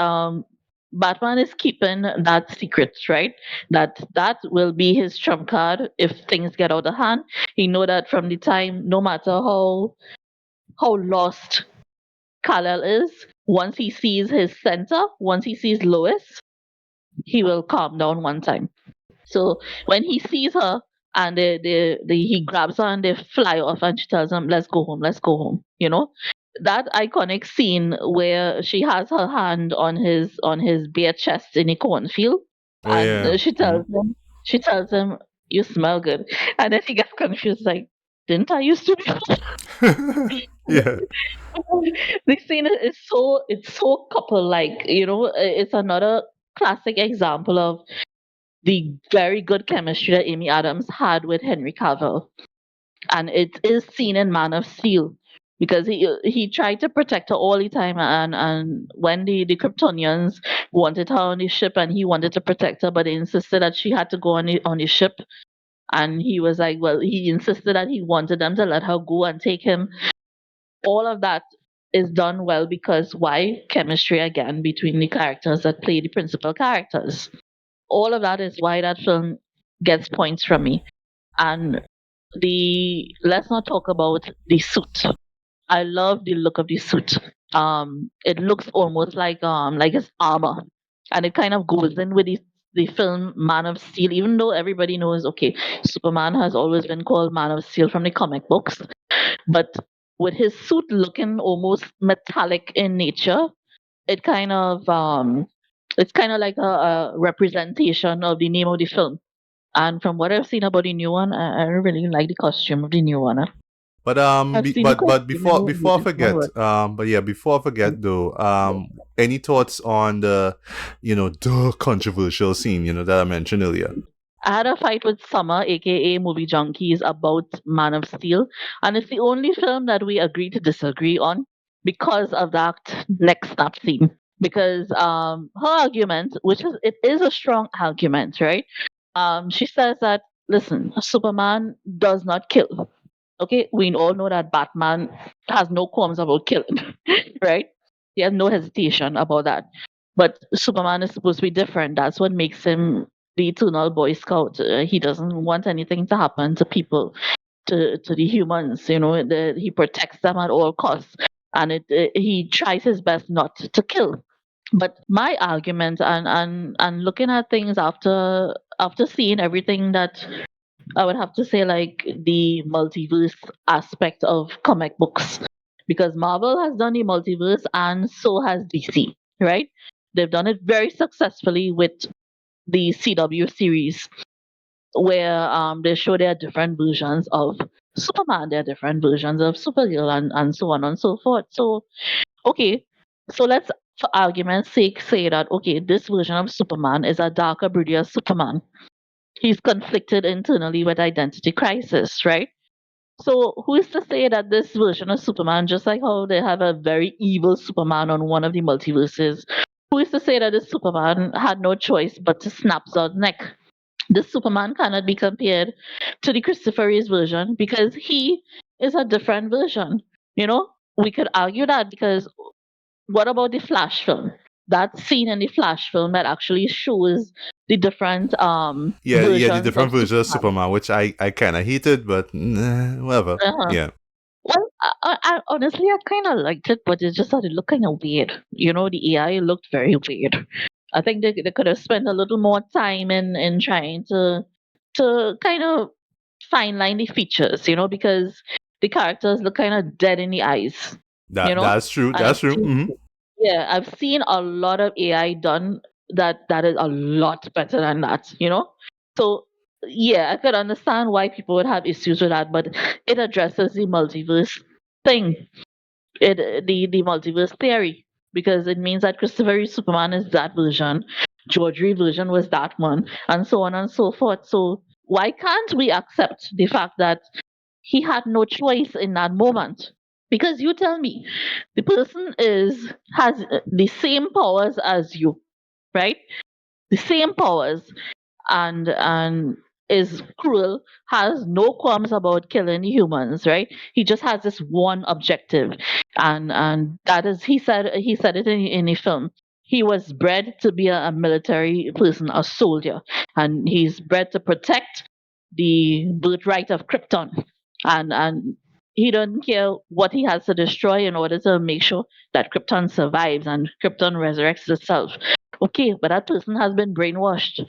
Batman is keeping that secret, right? That will be his trump card if things get out of hand. He know that from the time, no matter how lost Kal-El is, once he sees his center, once he sees Lois, he will calm down one time. So when he sees her and he grabs her and they fly off and she tells him, let's go home, That iconic scene where she has her hand on his bare chest in a cornfield, Oh, and yeah. she tells him, you smell good. And then he gets confused, like, didn't I used to be? Yeah. This scene is so couple like, it's another classic example of the very good chemistry that Amy Adams had with Henry Cavill. And it is seen in Man of Steel because he tried to protect her all the time, and when the Kryptonians wanted her on the ship and he wanted to protect her, but they insisted that she had to go on the ship. And he was like, well, he insisted that he wanted them to let her go and take him. All of that is done well because why? Chemistry again between the characters that play the principal characters. All of that is why that film gets points from me. And let's not talk about the suit. I love the look of the suit. It looks almost like it's armor, and it kind of goes in with the film Man of Steel. Even though everybody knows, okay, Superman has always been called Man of Steel from the comic books, but with his suit looking almost metallic in nature, it kind of it's kind of like a representation of the name of the film. And from what I've seen about the new one, I really like the costume of the new one. But I've seen the but costume in the before I latest one, forget, but yeah, before I forget though, any thoughts on the, the controversial scene, that I mentioned earlier? I had a fight with Summer, aka Movie Junkies, about Man of Steel, and it's the only film that we agree to disagree on because of that neck snap scene. because her argument, which is a strong argument, right? She says that, listen, Superman does not kill. Okay, we all know that Batman has no qualms about killing, right? He has no hesitation about that. But Superman is supposed to be different. That's what makes him the eternal Boy Scout. He doesn't want anything to happen to people, to the humans. He protects them at all costs, and he tries his best not to kill. But my argument, and looking at things after seeing everything that I would have to say, like the multiverse aspect of comic books, because Marvel has done the multiverse and so has DC, right? They've done it very successfully with the CW series, where they show their different versions of Superman, their different versions of Supergirl, and so on and so forth. So, okay, so let's, for argument's sake, say that, okay, this version of Superman is a darker, broodier Superman. He's conflicted internally with identity crisis, right? So who is to say that this version of Superman, just like how they have a very evil Superman on one of the multiverses, who is to say that this Superman had no choice but to snap Zod's neck? This Superman cannot be compared to the Christopher Reeves version because he is a different version. We could argue that because what about the Flash film? That scene in the Flash film that actually shows the different Yeah, the versions different of version of Superman. Superman, which I kind of hated, but whatever. Uh-huh. Yeah. Well, I honestly, I kind of liked it, but it just started looking kind of weird. The AI looked very weird. I think they could have spent a little more time in trying to kind of fine line the features, because the characters look kind of dead in the eyes, That's true. and That's true. yeah, I've seen a lot of AI done that is a lot better than that, So yeah, I could understand why people would have issues with that, but it addresses the multiverse thing, the multiverse theory, because it means that Christopher Reeve Superman is that version, George Reeve version was that one, and so on and so forth. So why can't we accept the fact that he had no choice in that moment? Because you tell me, the person has the same powers as you, right? The same powers, and is cruel, has no qualms about killing humans, right? He just has this one objective, and that is, he said it in the film. He was bred to be a military person, a soldier, and he's bred to protect the birthright of Krypton, and he doesn't care what he has to destroy in order to make sure that Krypton survives and Krypton resurrects itself. Okay, but that person has been brainwashed.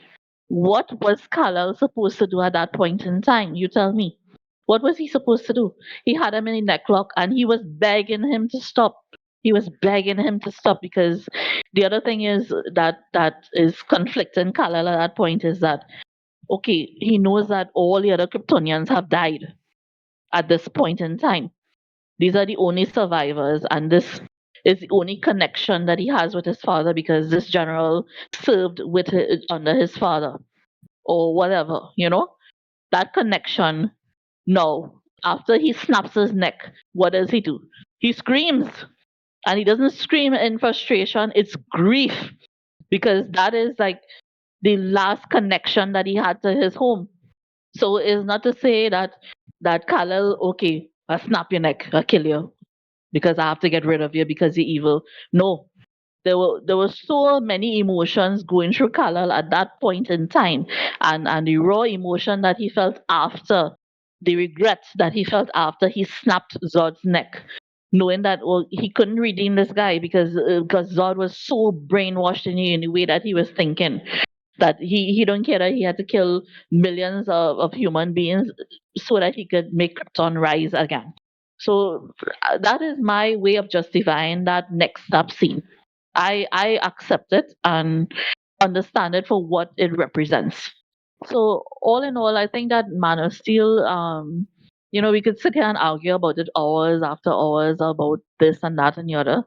What was Kal-El supposed to do at that point in time? You tell me. What was he supposed to do? He had him in a necklock and he was begging him to stop. He was begging him to stop because the other thing is that is conflicting Kal-El at that point is that, okay, he knows that all the other Kryptonians have died at this point in time. These are the only survivors, and this is the only connection that he has with his father because this general served under his father or whatever, that connection. No, after he snaps his neck, what does he do? He screams, and he doesn't scream in frustration, it's grief, because that is like the last connection that he had to his home. So it's not to say that Kal-El, okay, I'll snap your neck, I'll kill you because I have to get rid of you because you're evil. No, there were so many emotions going through Kal-El at that point in time, and the raw emotion that he felt after, the regret that he felt after he snapped Zod's neck, knowing that, well, he couldn't redeem this guy because Zod was so brainwashed in the way that he was thinking that he don't care that he had to kill millions of human beings so that he could make Krypton rise again. So that is my way of justifying that next stop scene. I accept it and understand it for what it represents. So all in all, I think that Man of Steel, we could sit here and argue about it hours after hours about this and that and the other.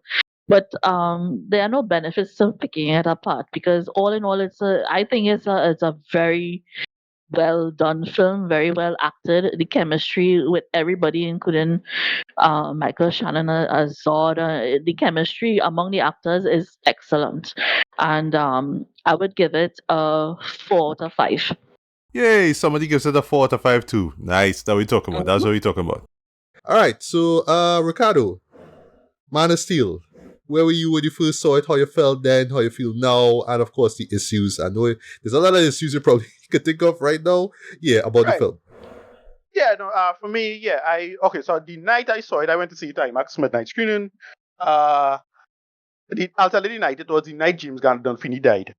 But there are no benefits to picking it apart because all in all, I think it's a very well done film, very well acted. The chemistry with everybody, including Michael Shannon as Zod, the chemistry among the actors is excellent, and I would give it a 4 out of 5. Yay! Somebody gives it a 4 out of 5 too. Nice. That we talking about. That's what we talking about. All right. So, Ricardo, Man of Steel. Where were you when you first saw it? How you felt then? How you feel now? And of course, the issues. I know there's a lot of issues you probably could think of right now. Yeah, about the Right. film. Yeah, no, for me, yeah, so the night I saw it, I went to see it IMAX midnight screening. I'll tell you the night, it was the night James Gandolfini died.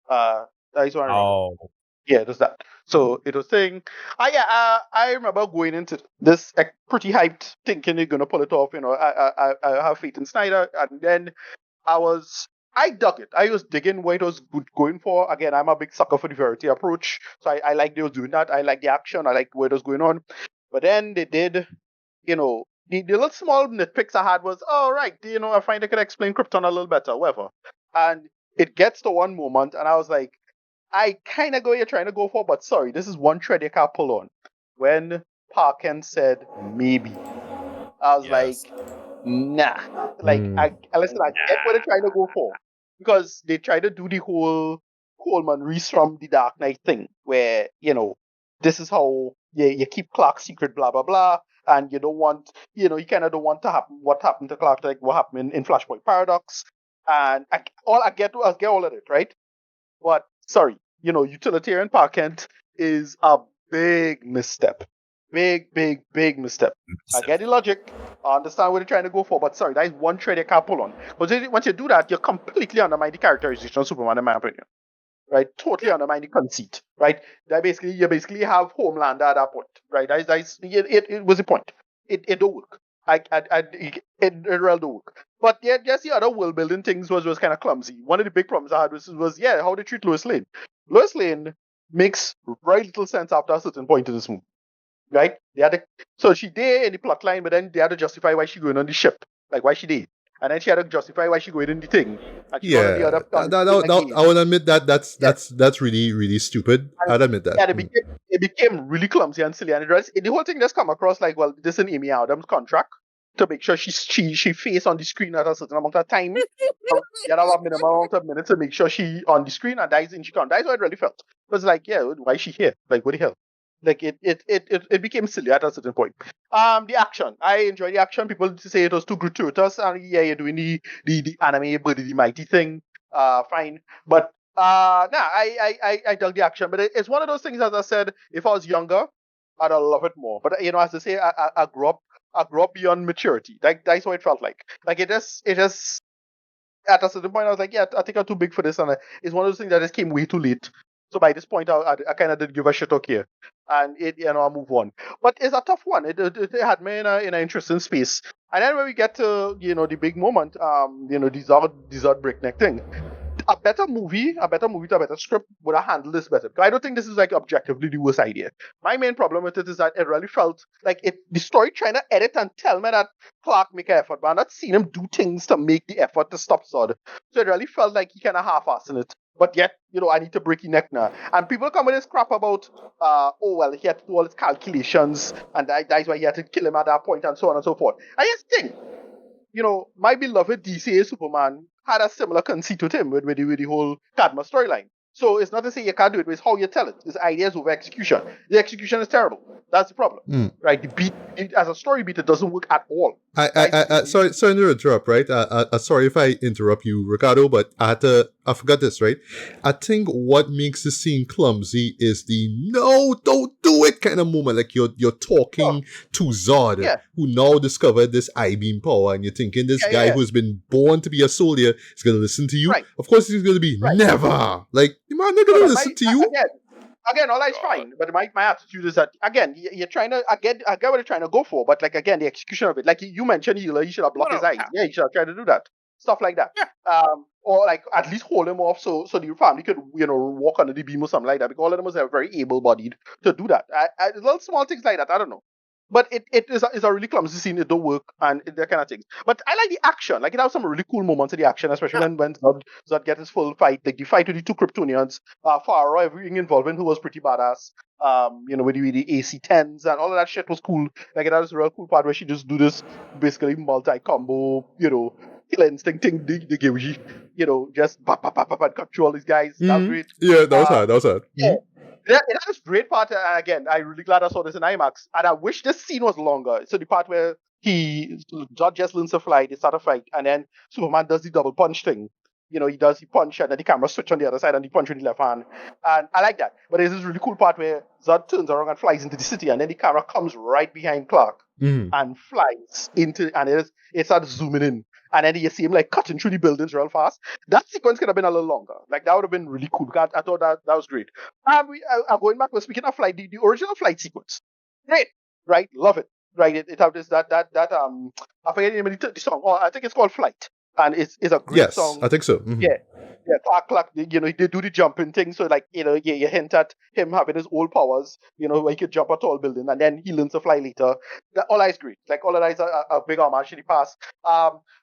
That is what I remember. Oh, Yeah, it was that. So it was saying, I remember going into this pretty hyped, thinking they're gonna pull it off. I have faith in Snyder, and then I dug it. I was digging what it was going for. Again, I'm a big sucker for the variety approach, so I like they was doing that. I like the action. I like what was going on. But then they did, the little small nitpicks I had was, oh right, I find I could explain Krypton a little better, whatever. And it gets to one moment, and I was like, I kind of go you're trying to go for, but sorry, this is one thread you can't pull on. When Parkin said maybe, I was like, nah. Like, listen, I get what they're trying to go for. Because they try to do the whole Coleman Reese from the Dark Knight thing, where, this is how you keep Clark's secret, blah, blah, blah. And you don't want, you kind of don't want to happen what happened to Clark, like what happened in Flashpoint Paradox. And I get all of it, right? But sorry, utilitarian Parkent is a big misstep. Big, big, big misstep. I get the logic. I understand what they're trying to go for, but sorry, that is one thread you can't pull on. Because once you do that, you completely undermine the characterization of Superman, in my opinion. Right? Totally undermine the conceit. Right? You basically have Homelander at that point. Right? It was the point. It don't work. It really don't work. But yeah, just the other world building things was kind of clumsy. One of the big problems I had was how they treat Lois Lane. Lois Lane makes very little sense after a certain point in this movie. Right? So she did in the plot line, but then they had to justify why she going on the ship. Like why she did. And then she had to justify why she going in the thing. And she Yeah, the other, I would admit that's really, really stupid. I'd admit that. Yeah, it became really clumsy and silly, and the whole thing just come across like, well, this is an Amy Adams contract to make sure she face on the screen at a certain amount of time. You have a minimum amount of minutes to make sure she on the screen, and that is in she can't. That's what it really felt. It was like, yeah, why is she here? Like, what the hell? Like it became silly at a certain point. The action, I enjoy the action. People say it was too gratuitous, and yeah, you're doing the anime Buddy the Mighty thing. Fine, but I dug the action. But it's one of those things, as I said, if I was younger, I'd love it more. But as I say, I grew up beyond maturity. That's what it felt like. Like it just at a certain point, I was like, yeah, I think I'm too big for this, and it's one of those things that just came way too late. So by this point, I kind of did give a shit okay, and I move on. But it's a tough one. It had me in an interesting space. And then when we get to the big moment, the Zod breakneck thing, a better movie to a better script would have handled this better. I don't think this is like objectively the worst idea. My main problem with it is that it really felt like the story trying to edit and tell me that Clark make an effort, but I'm not seeing him do things to make the effort to stop Zod. So it really felt like he kind of half-assing it. But yet, I need to break his neck now. And people come with this crap about, he had to do all his calculations, and that's why he had to kill him at that point, and so on and so forth. I just think, my beloved DCA Superman had a similar conceit with him with the whole Cadmus storyline. So it's not to say you can't do it, but it's how you tell it. It's ideas over execution. The execution is terrible. That's the problem. Right? The beat, as a story beat, it doesn't work at all. Sorry to interrupt, right? Sorry if I interrupt you, Ricardo, but I forgot this, right? I think what makes the scene clumsy is the no, don't do it kind of moment. Like you're talking to Zod, who now discovered this I-beam power, and you're thinking this guy who's been born to be a soldier is going to listen to you. Right. Of course he's going to be never. Like, man, not going to listen to you. Again, all that's fine, but my attitude is that, again, you're trying to, I get what you're trying to go for, but like, again, the execution of it, like you mentioned, he should have blocked his eyes. Yeah, he should have tried to do that. Stuff like that. Yeah. Or like at least hold him off so the family could, walk under the beam or something like that, because all of them was very able-bodied to do that. Little small things like that, I don't know. but it is a really clumsy scene. It don't work, and that kind of things. But I like the action. Like it has some really cool moments in the action, especially when Zod gets his full fight. Like the fight with the two Kryptonians, Farah, everything involving who was pretty badass. With the AC-10s and all of that shit was cool. Like it has a real cool part where she just do this basically multi-combo, killer instinct thing they give you, just pop, pop, pop, pop, and capture all these guys. That was great. Yeah, that was hard. That was hard. Yeah. It has a great part, and again, I'm really glad I saw this in IMAX. And I wish this scene was longer. So the part where Zod just learns to fly, they start a fight, and then Superman does the double punch thing. He punch, and then the camera switch on the other side, and he punch with the left hand. And I like that. But there's this really cool part where Zod turns around and flies into the city, and then the camera comes right behind Clark and flies into, and it starts zooming in. And then you see him like cutting through the buildings real fast. That sequence could have been a little longer. Like that would have been really cool. I thought that was great. I'm going back. Speaking of flight, the original flight sequence, great, right? Love it, right? It have this that I forget the name of the song. Oh, I think it's called Flight, and it's a great song. Yes, I think so. Mm-hmm. Yeah, Clark, they do the jumping thing. So like, you hint at him having his old powers, where he could jump a tall building, and then he learns to fly later. All that is great. Like all of that is a big homage to the past.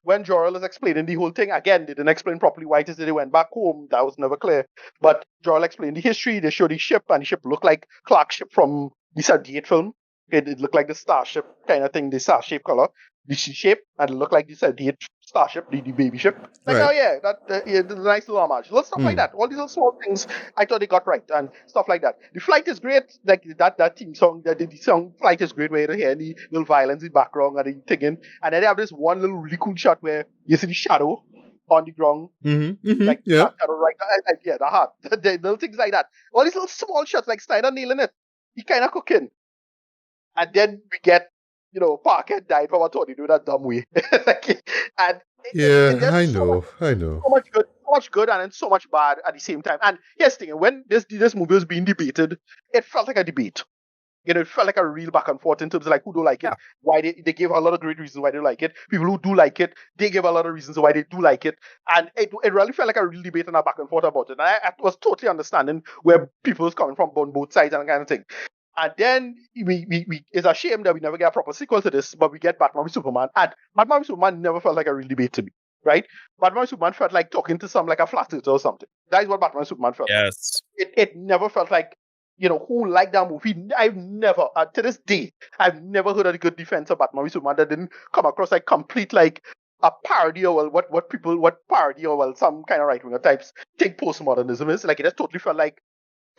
When Jor-el is explaining the whole thing, again, they didn't explain properly why it is that they went back home. That was never clear. But Jor-el explained the history. They showed the ship, and the ship looked like Clark's ship from the 78 film. It looked like the starship kind of thing, the star-shaped color, the shape, and it looked like the 78 starship, the baby ship. Like, right. oh yeah, that's a nice little homage. Little stuff like that. All these little small things I thought they got right, and stuff like that. The flight is great. Like that theme song, the song Flight is great, where you hear the little violins in the background and the thing. And then they have this one little really cool shot where you see the shadow on the ground. Like that shadow right there. The heart. The little things like that. All these little small shots, like Snyder nailing it. He kind of cooking. And then we get, Parker died from a tornado that dumb way. I know. So much good, and then so much bad at the same time. And here's the thing: when this movie was being debated, it felt like a debate. It felt like a real back and forth in terms of like who don't like it, why they gave a lot of great reasons why they like it. People who do like it, they give a lot of reasons why they do like it, and it really felt like a real debate and a back and forth about it. And I was totally understanding where people was coming from on both sides and that kind of thing. And then we it's a shame that we never get a proper sequel to this, but we get Batman v Superman, and Batman v Superman never felt like a real debate to me, right? Batman v Superman felt like talking to some like a flat earther or something. That is what Batman v Superman felt. Yes. Like. It never felt like, who liked that movie. I've never, to this day, I've never heard a good defense of Batman v Superman that didn't come across like complete like a parody or what parody or some kind of right winger types think postmodernism is. Like it just totally felt like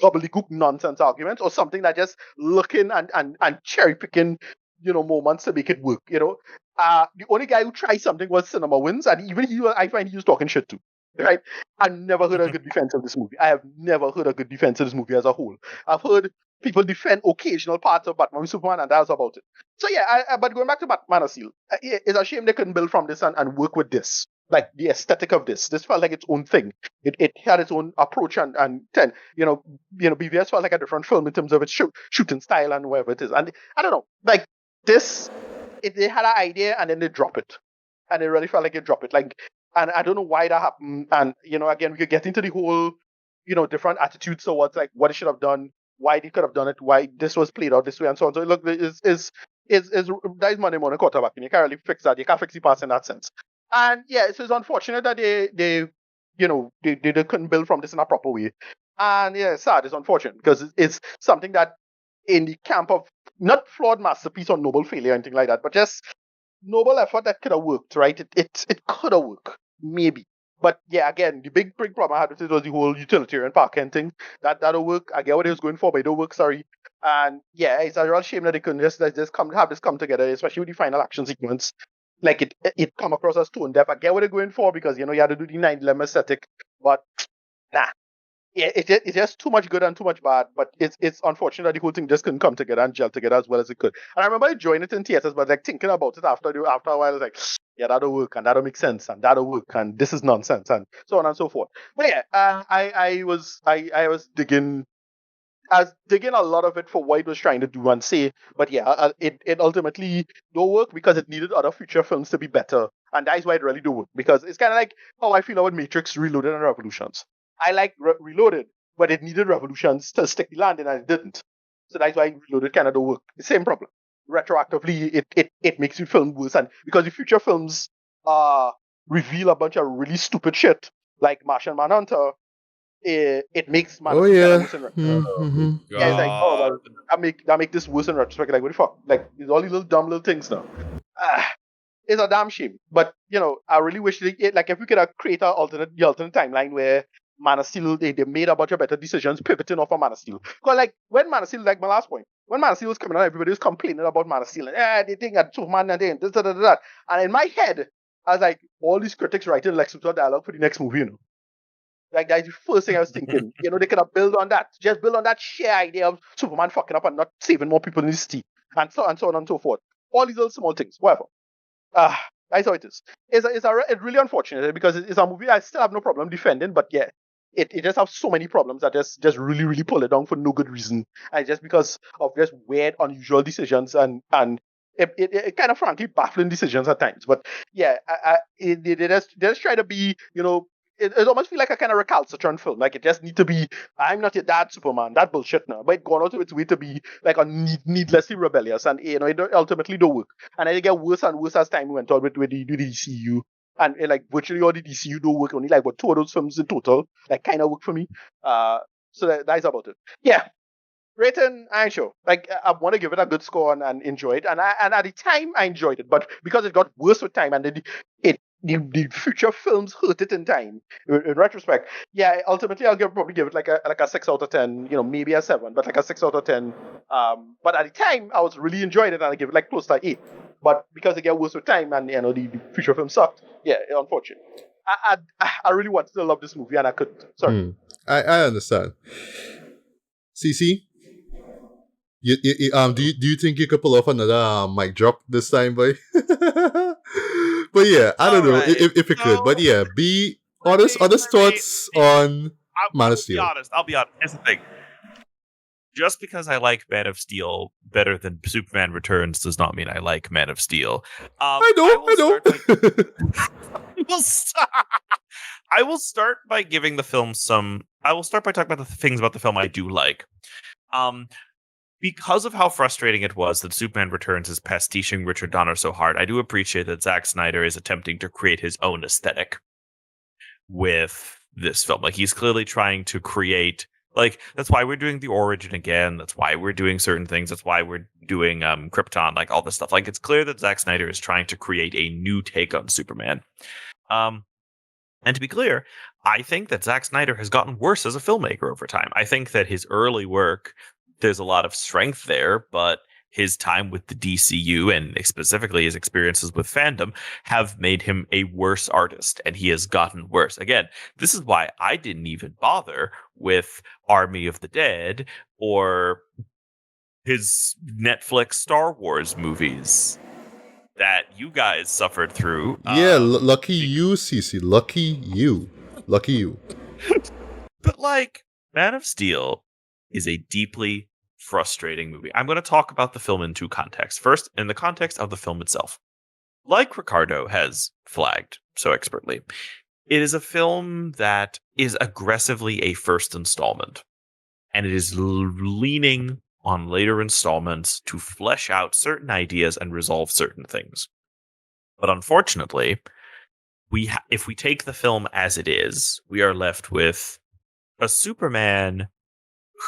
gobbledygook nonsense arguments or something that just looking and cherry picking, moments to make it work. The only guy who tried something was Cinema Wins, and even I find he was talking shit too. Right? I've never heard a good defense of this movie. I have never heard a good defense of this movie as a whole. I've heard people defend occasional parts of Batman v Superman, and that's about it. So yeah, but going back to Man of Steel, it's a shame they couldn't build from this and work with this. Like the aesthetic of this felt like its own thing. It had its own approach and BVS felt like a different film in terms of its shooting style and whatever it is. And I don't know, like this, they had an idea and then they drop it, and it really felt like they drop it. Like, and I don't know why that happened. And again, we could get into the whole, different attitudes towards like what it should have done, why they could have done it, why this was played out this way, and so on. So look, that is Monday morning quarterback, and you can't really fix that. You can't fix the past in that sense. And yeah, it's unfortunate that they couldn't build from this in a proper way. And yeah, it's sad. It's unfortunate because it's something that in the camp of not flawed masterpiece or noble failure or anything like that, but just noble effort that could have worked, right? It could have worked, maybe. But yeah, again, the big problem I had with it was the whole utilitarian Park thing. That'll work. I get what it was going for, but it don't work. Sorry. And yeah, it's a real shame that they couldn't just have this come together, especially with the final action sequence. Like it come across as tone deaf. I get what they're going for because you had to do the 9/11 aesthetic, but nah. Yeah, it's just too much good and too much bad. But it's unfortunate that the whole thing just couldn't come together and gel together as well as it could. And I remember enjoying it in theaters, but like thinking about it after a while, I was like, yeah, that'll work and that'll make sense and that'll work and this is nonsense and so on and so forth. But yeah, I was digging. I was digging a lot of it for what it was trying to do and say, but yeah, it ultimately don't work because it needed other future films to be better, and that's why it really do work. Because it's kind of like how I feel about Matrix Reloaded and Revolutions. I like Reloaded, but it needed Revolutions to stick the landing, and it didn't. So that's why Reloaded kind of don't work. The same problem. retroactively it makes the film worse, and because the future films reveal a bunch of really stupid shit like Martian Manhunter, it makes Man Oh of Steel kind of yeah. worse in retrospect. Mm-hmm. Yeah, it's like, oh God. well, that make this worse in retrospect. Like, what the fuck? Like, there's all these little dumb little things now. It's a damn shame. But I really wish like if we could have created the alternate timeline where Man of Steel they made a bunch of better decisions pivoting off of Man of Steel. Because like when Man of Steel, like my last point, when Man of Steel was coming out, everybody was complaining about Man of Steel and they think that Superman and this, that. And in my head, I was like, all these critics writing Lex Luthor dialogue for the next movie, Like that's the first thing I was thinking. They could have built on that. Just build on that sheer idea of Superman fucking up and not saving more people in the city. And so on and so forth. All these little small things. Whatever. That's how it is. It's really unfortunate because it's a movie I still have no problem defending, but yeah, it just has so many problems that just really, really pull it down for no good reason. And just because of just weird, unusual decisions and it kind of frankly baffling decisions at times. But yeah, they just try to be, it almost feel like a kind of recalcitrant film. Like it just need to be, I'm not your dad, Superman. That bullshit now. But it gone out of its way to be like a needlessly rebellious, and it ultimately don't work. And then it get worse and worse as time went on with the DCU. And like virtually all the DCU don't work. Only like two of those films in total like kind of work for me. So that's about it. Yeah. Rating, I ain't sure. Like I want to give it a good score and enjoy it. And at the time I enjoyed it, but because it got worse with time and the future films hurt it in time. In retrospect, yeah, ultimately I'll probably give it like a 6 out of 10, maybe a 7, but like a 6 out of 10. But at the time I was really enjoying it and I give it like close to 8. But because it got worse with time and the future film sucked, yeah, unfortunate. I really wanted to love this movie and I couldn't. Sorry. I understand. CC? Do you think you could pull off another mic drop this time, boy? But yeah, I don't know if you could. But yeah, be honest thoughts on Man of Steel. I'll be honest. Here's the thing. Just because I like Man of Steel better than Superman Returns does not mean I like Man of Steel. I know. I will start by giving the film I will start by talking about the things about the film I do like. Because of how frustrating it was that Superman Returns is pastiching Richard Donner so hard, I do appreciate that Zack Snyder is attempting to create his own aesthetic with this film. Like, he's clearly trying to create, like, that's why we're doing the origin again. That's why we're doing certain things. That's why we're doing Krypton, like all this stuff. Like, it's clear that Zack Snyder is trying to create a new take on Superman. And to be clear, I think that Zack Snyder has gotten worse as a filmmaker over time. I think that his early work, there's a lot of strength there, but his time with the DCU and specifically his experiences with fandom have made him a worse artist, and he has gotten worse. Again, this is why I didn't even bother with Army of the Dead or his Netflix Star Wars movies that you guys suffered through. Yeah, lucky you, CC. Lucky you. But like, Man of Steel is a deeply frustrating movie. I'm going to talk about the film in two contexts. First, in the context of the film itself. Like Ricardo has flagged so expertly, it is a film that is aggressively a first installment, and it is leaning on later installments to flesh out certain ideas and resolve certain things. But unfortunately, if we take the film as it is, we are left with a Superman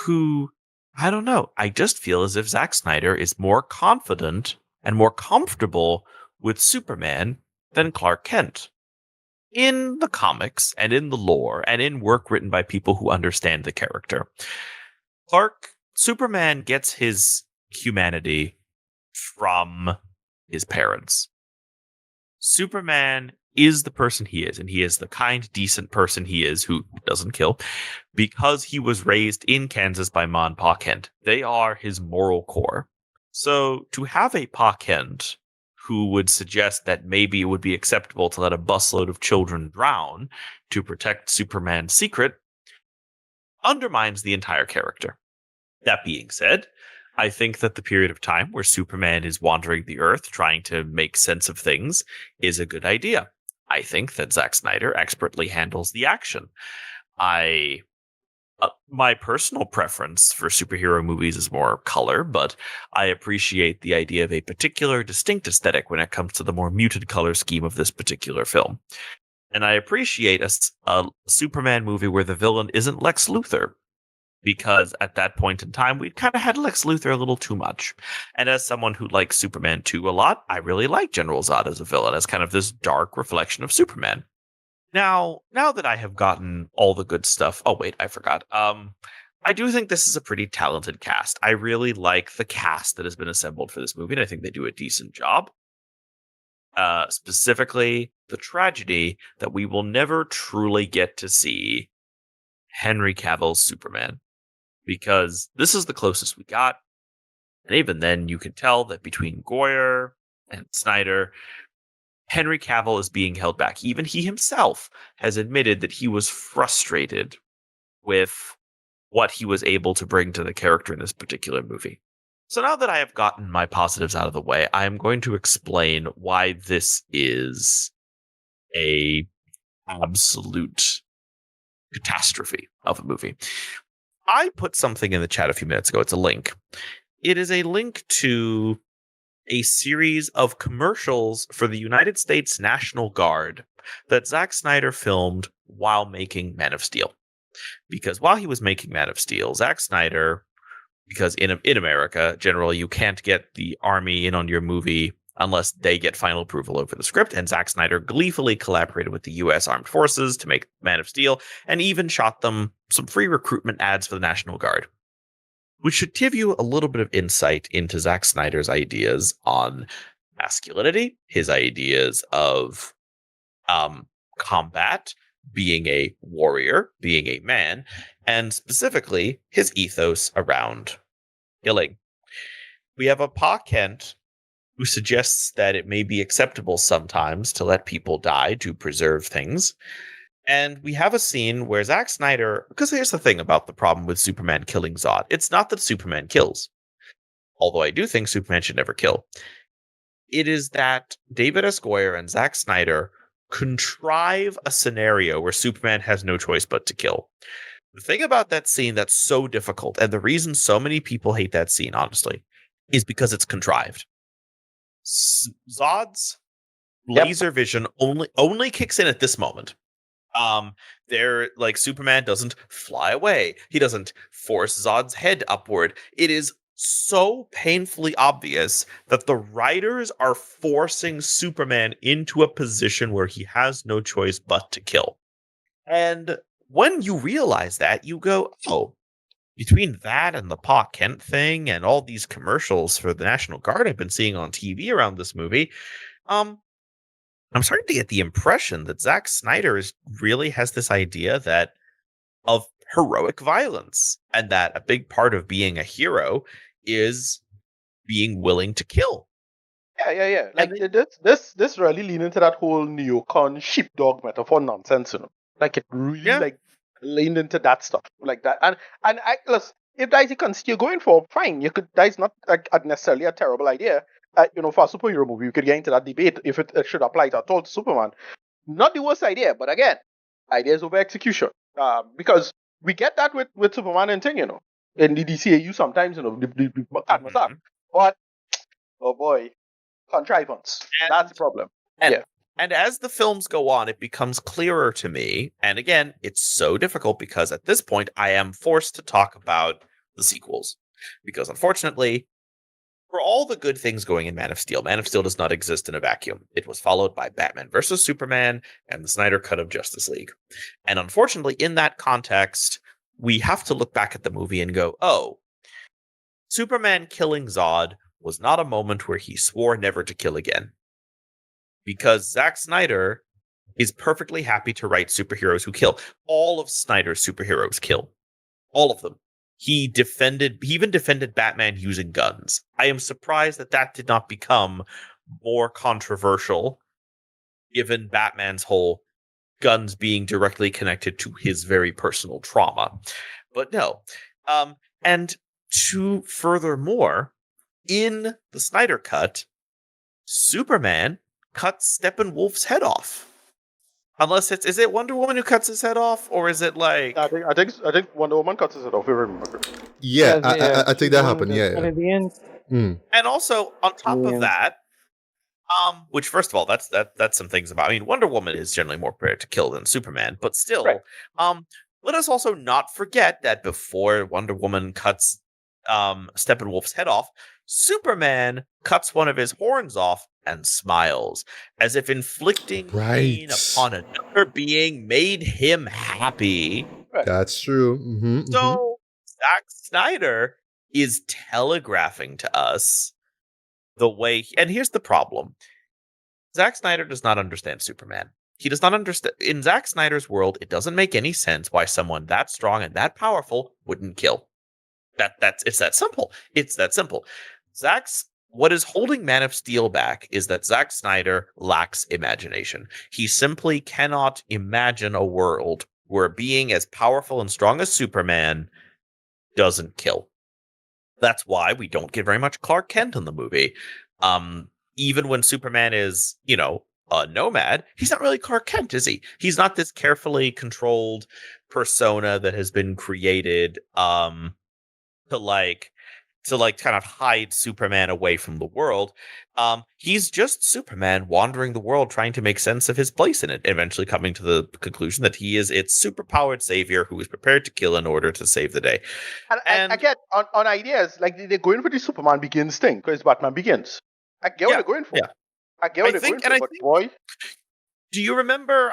who, I don't know, I just feel as if Zack Snyder is more confident and more comfortable with Superman than Clark Kent. In the comics and in the lore and in work written by people who understand the character, Superman gets his humanity from his parents. Superman is the person he is, and he is the kind, decent person he is who doesn't kill because he was raised in Kansas by Ma and Pa Kent. They are his moral core. So to have a Pa Kent who would suggest that maybe it would be acceptable to let a busload of children drown to protect Superman's secret undermines the entire character. That being said, I think that the period of time where Superman is wandering the earth trying to make sense of things is a good idea. I think that Zack Snyder expertly handles the action. I My personal preference for superhero movies is more color, but I appreciate the idea of a particular distinct aesthetic when it comes to the more muted color scheme of this particular film. And I appreciate a Superman movie where the villain isn't Lex Luthor, because at that point in time, we'd kind of had Lex Luthor a little too much. And as someone who likes Superman 2 a lot, I really like General Zod as a villain, as kind of this dark reflection of Superman. Now that I have gotten all the good stuff, oh wait, I forgot. I do think this is a pretty talented cast. I really like the cast that has been assembled for this movie, and I think they do a decent job. Specifically, the tragedy that we will never truly get to see Henry Cavill's Superman, because this is the closest we got. And even then, you can tell that between Goyer and Snyder, Henry Cavill is being held back. Even he himself has admitted that he was frustrated with what he was able to bring to the character in this particular movie. So now that I have gotten my positives out of the way, I am going to explain why this is a absolute catastrophe of a movie. I put something in the chat a few minutes ago. It's a link. It is a link to a series of commercials for the United States National Guard that Zack Snyder filmed while making Man of Steel. Because while he was making Man of Steel, Zack Snyder, because in America, generally, you can't get the army in on your movie unless they get final approval over the script, and Zack Snyder gleefully collaborated with the U.S. Armed Forces to make Man of Steel, and even shot them some free recruitment ads for the National Guard, which should give you a little bit of insight into Zack Snyder's ideas on masculinity, his ideas of combat, being a warrior, being a man, and specifically his ethos around killing. We have a Pa Kent who suggests that it may be acceptable sometimes to let people die to preserve things. And we have a scene where Zack Snyder, because here's the thing about the problem with Superman killing Zod. It's not that Superman kills, although I do think Superman should never kill. It is that David S. Goyer and Zack Snyder contrive a scenario where Superman has no choice but to kill. The thing about that scene that's so difficult, and the reason so many people hate that scene, honestly, is because it's contrived. Zod's laser vision only kicks in at this moment. They're like, Superman doesn't fly away. He doesn't force Zod's head upward. It is so painfully obvious that the writers are forcing Superman into a position where he has no choice but to kill. And when you realize that, you go, oh, between that and the Pa Kent thing and all these commercials for the National Guard I've been seeing on TV around this movie, I'm starting to get the impression that Zack Snyder really has this idea of heroic violence, and that a big part of being a hero is being willing to kill. Yeah. Like this really lean into that whole neocon sheepdog metaphor nonsense, you know. Like it really leaned into that stuff like that. And listen, if that's the concept you're going for, fine. You could. That's not like necessarily a terrible idea. For a superhero movie, you could get into that debate if it should apply at all to Superman. Not the worst idea, but again, ideas over execution. Because we get that with Superman and thing, in the DCAU sometimes, the but oh boy, contrivance. That's the problem. And as the films go on, it becomes clearer to me. And again, it's so difficult because at this point, I am forced to talk about the sequels. Because unfortunately, for all the good things going in Man of Steel does not exist in a vacuum. It was followed by Batman vs. Superman and the Snyder Cut of Justice League. And unfortunately, in that context, we have to look back at the movie and go, oh, Superman killing Zod was not a moment where he swore never to kill again. Because Zack Snyder is perfectly happy to write superheroes who kill. All of Snyder's superheroes kill. All of them. He even defended Batman using guns. I am surprised that did not become more controversial, given Batman's whole guns being directly connected to his very personal trauma. But no. And to furthermore, in the Snyder Cut, Superman cut Steppenwolf's head off. Unless is it Wonder Woman who cuts his head off, or is it like I think Wonder Woman cuts his head off. If I remember. Yeah, I think that happened. Yeah. And at the end, and also on top of Yeah. that, which first of all, that's some things about. I mean, Wonder Woman is generally more prepared to kill than Superman, but still, Right. let us also not forget that before Wonder Woman cuts Steppenwolf's head off, Superman cuts one of his horns off and smiles, as if inflicting pain Right. upon another being made him happy. That's true. So Zack Snyder is telegraphing to us the way, and here's the problem. Zack Snyder does not understand Superman. He does not understand. In Zack Snyder's world, it doesn't make any sense why someone that strong and that powerful wouldn't kill. It's that simple. It's that simple. What is holding Man of Steel back is that Zack Snyder lacks imagination. He simply cannot imagine a world where a being as powerful and strong as Superman doesn't kill. That's why we don't get very much Clark Kent in the movie. Even when Superman is, a nomad, he's not really Clark Kent, is he? He's not this carefully controlled persona that has been created to kind of hide Superman away from the world. He's just Superman wandering the world, trying to make sense of his place in it, eventually coming to the conclusion that he is its superpowered savior who is prepared to kill in order to save the day. And again, on ideas, like they're going for the Superman Begins thing, because Batman Begins. I get what they're going for. Yeah. I get what they're going for, but boy. Do you remember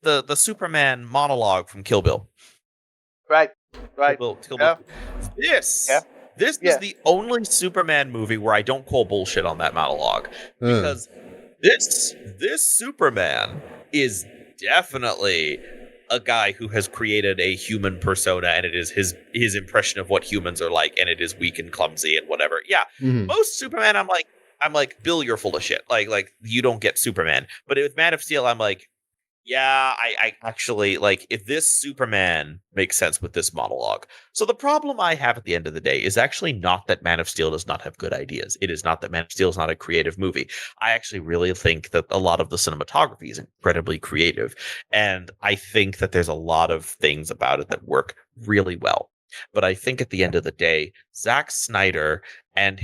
the Superman monologue from Kill Bill? Right. Kill Bill. This is the only Superman movie where I don't call bullshit on that monologue, because this Superman is definitely a guy who has created a human persona, and it is his impression of what humans are like, and it is weak and clumsy and whatever. Yeah, most Superman, I'm like, Bill, you're full of shit. Like you don't get Superman. But with Man of Steel, I'm like, yeah, I actually, like, if this Superman makes sense with this monologue. So the problem I have at the end of the day is actually not that Man of Steel does not have good ideas. It is not that Man of Steel is not a creative movie. I actually really think that a lot of the cinematography is incredibly creative. And I think that there's a lot of things about it that work really well. But I think at the end of the day, Zack Snyder and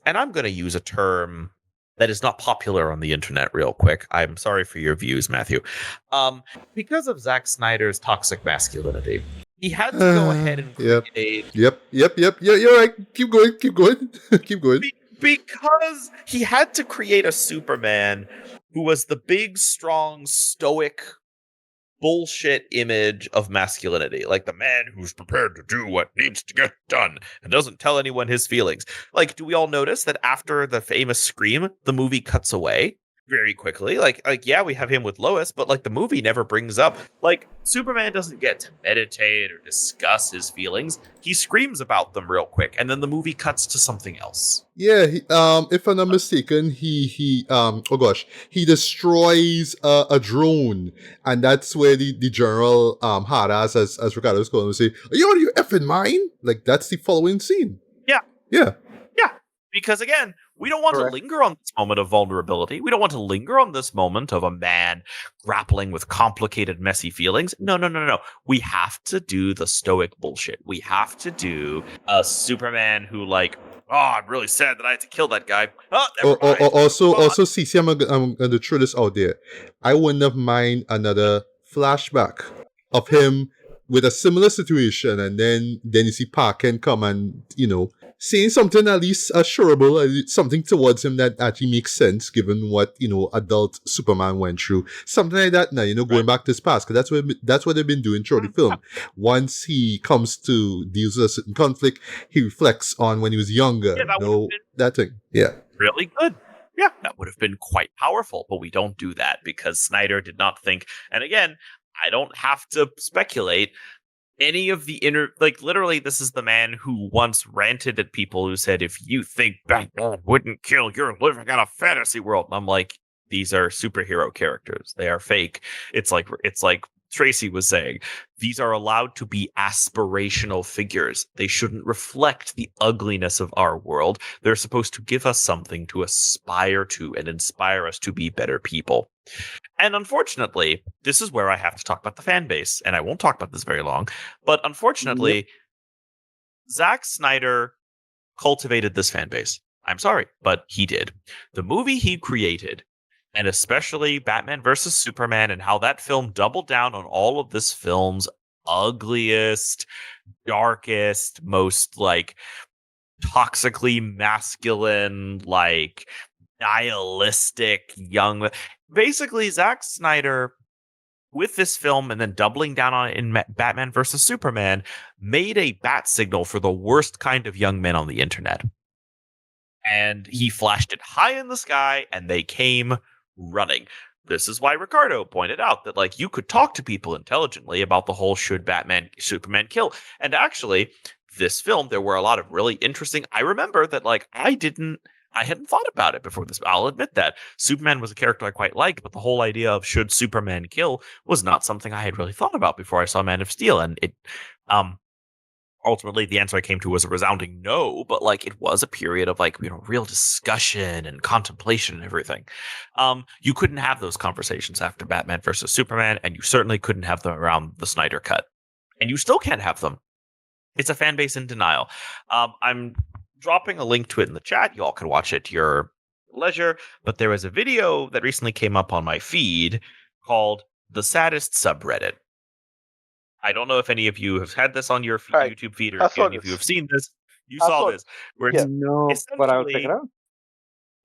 I'm going to use a term that is not popular on the internet real quick. I'm sorry for your views, Matthew. Because of Zack Snyder's toxic masculinity, he had to go ahead and create... Yep. Yeah, you're right. Keep going. Keep going. Because he had to create a Superman who was the big, strong, stoic, bullshit image of masculinity, like the man who's prepared to do what needs to get done and doesn't tell anyone his feelings. Like, do we all notice that after the famous Scream, the movie cuts away very quickly? Like yeah, we have him with Lois, but like the movie never brings up, like, Superman doesn't get to meditate or discuss his feelings. He screams about them real quick, and then the movie cuts to something else. Yeah, if I'm not mistaken, he destroys a drone, and that's where the general hard ass, as Ricardo was calling him, say, "Are you out of your effing mind?" Like, that's the following scene. Yeah. Because again, we don't want to linger on this moment of vulnerability. We don't want to linger on this moment of a man grappling with complicated, messy feelings. No. We have to do the stoic bullshit. We have to do a Superman who, like, I'm really sad that I had to kill that guy. Also, CC, I'm going to throw this out there. I wouldn't have mind another flashback of him with a similar situation, and then you see Parkin come and, saying something at least assurable, something towards him that actually makes sense given what, adult Superman went through. Something like that now, going back to his past, because that's what they've been doing throughout the film. Once he comes to deal with a certain conflict, he reflects on when he was younger. That thing. Yeah. Really good. Yeah, that would have been quite powerful, but we don't do that because Snyder did not think, and again, I don't have to speculate, any of the literally, this is the man who once ranted at people who said, if you think Batman wouldn't kill, you're living in a fantasy world. And I'm like, these are superhero characters. They are fake. It's like Tracy was saying, these are allowed to be aspirational figures. They shouldn't reflect the ugliness of our world. They're supposed to give us something to aspire to and inspire us to be better people. And unfortunately, this is where I have to talk about the fan base, and I won't talk about this very long, but unfortunately, Zack Snyder cultivated this fan base. I'm sorry, but he did. The movie he created, and especially Batman vs. Superman, and how that film doubled down on all of this film's ugliest, darkest, most like toxically masculine, like nihilistic young. Basically, Zack Snyder, with this film and then doubling down on it in Batman vs. Superman, made a bat signal for the worst kind of young men on the internet. And he flashed it high in the sky, and they came running. This is why Ricardo pointed out that, like, you could talk to people intelligently about the whole should Batman, Superman kill. And actually, this film, there were a lot of really interesting. I remember that, like, I hadn't thought about it before this. I'll admit that. Superman was a character I quite liked, but the whole idea of should Superman kill was not something I had really thought about before I saw Man of Steel. And it, ultimately, the answer I came to was a resounding no, but like it was a period of like, real discussion and contemplation and everything. You couldn't have those conversations after Batman versus Superman, and you certainly couldn't have them around the Snyder Cut. And you still can't have them. It's a fan base in denial. I'm dropping a link to it in the chat. You all can watch it to your leisure, but there was a video that recently came up on my feed called The Saddest Subreddit. I don't know if any of you have had this on your YouTube feed, or if any of you have seen this. You saw this. Where it's no, but I'll check it out.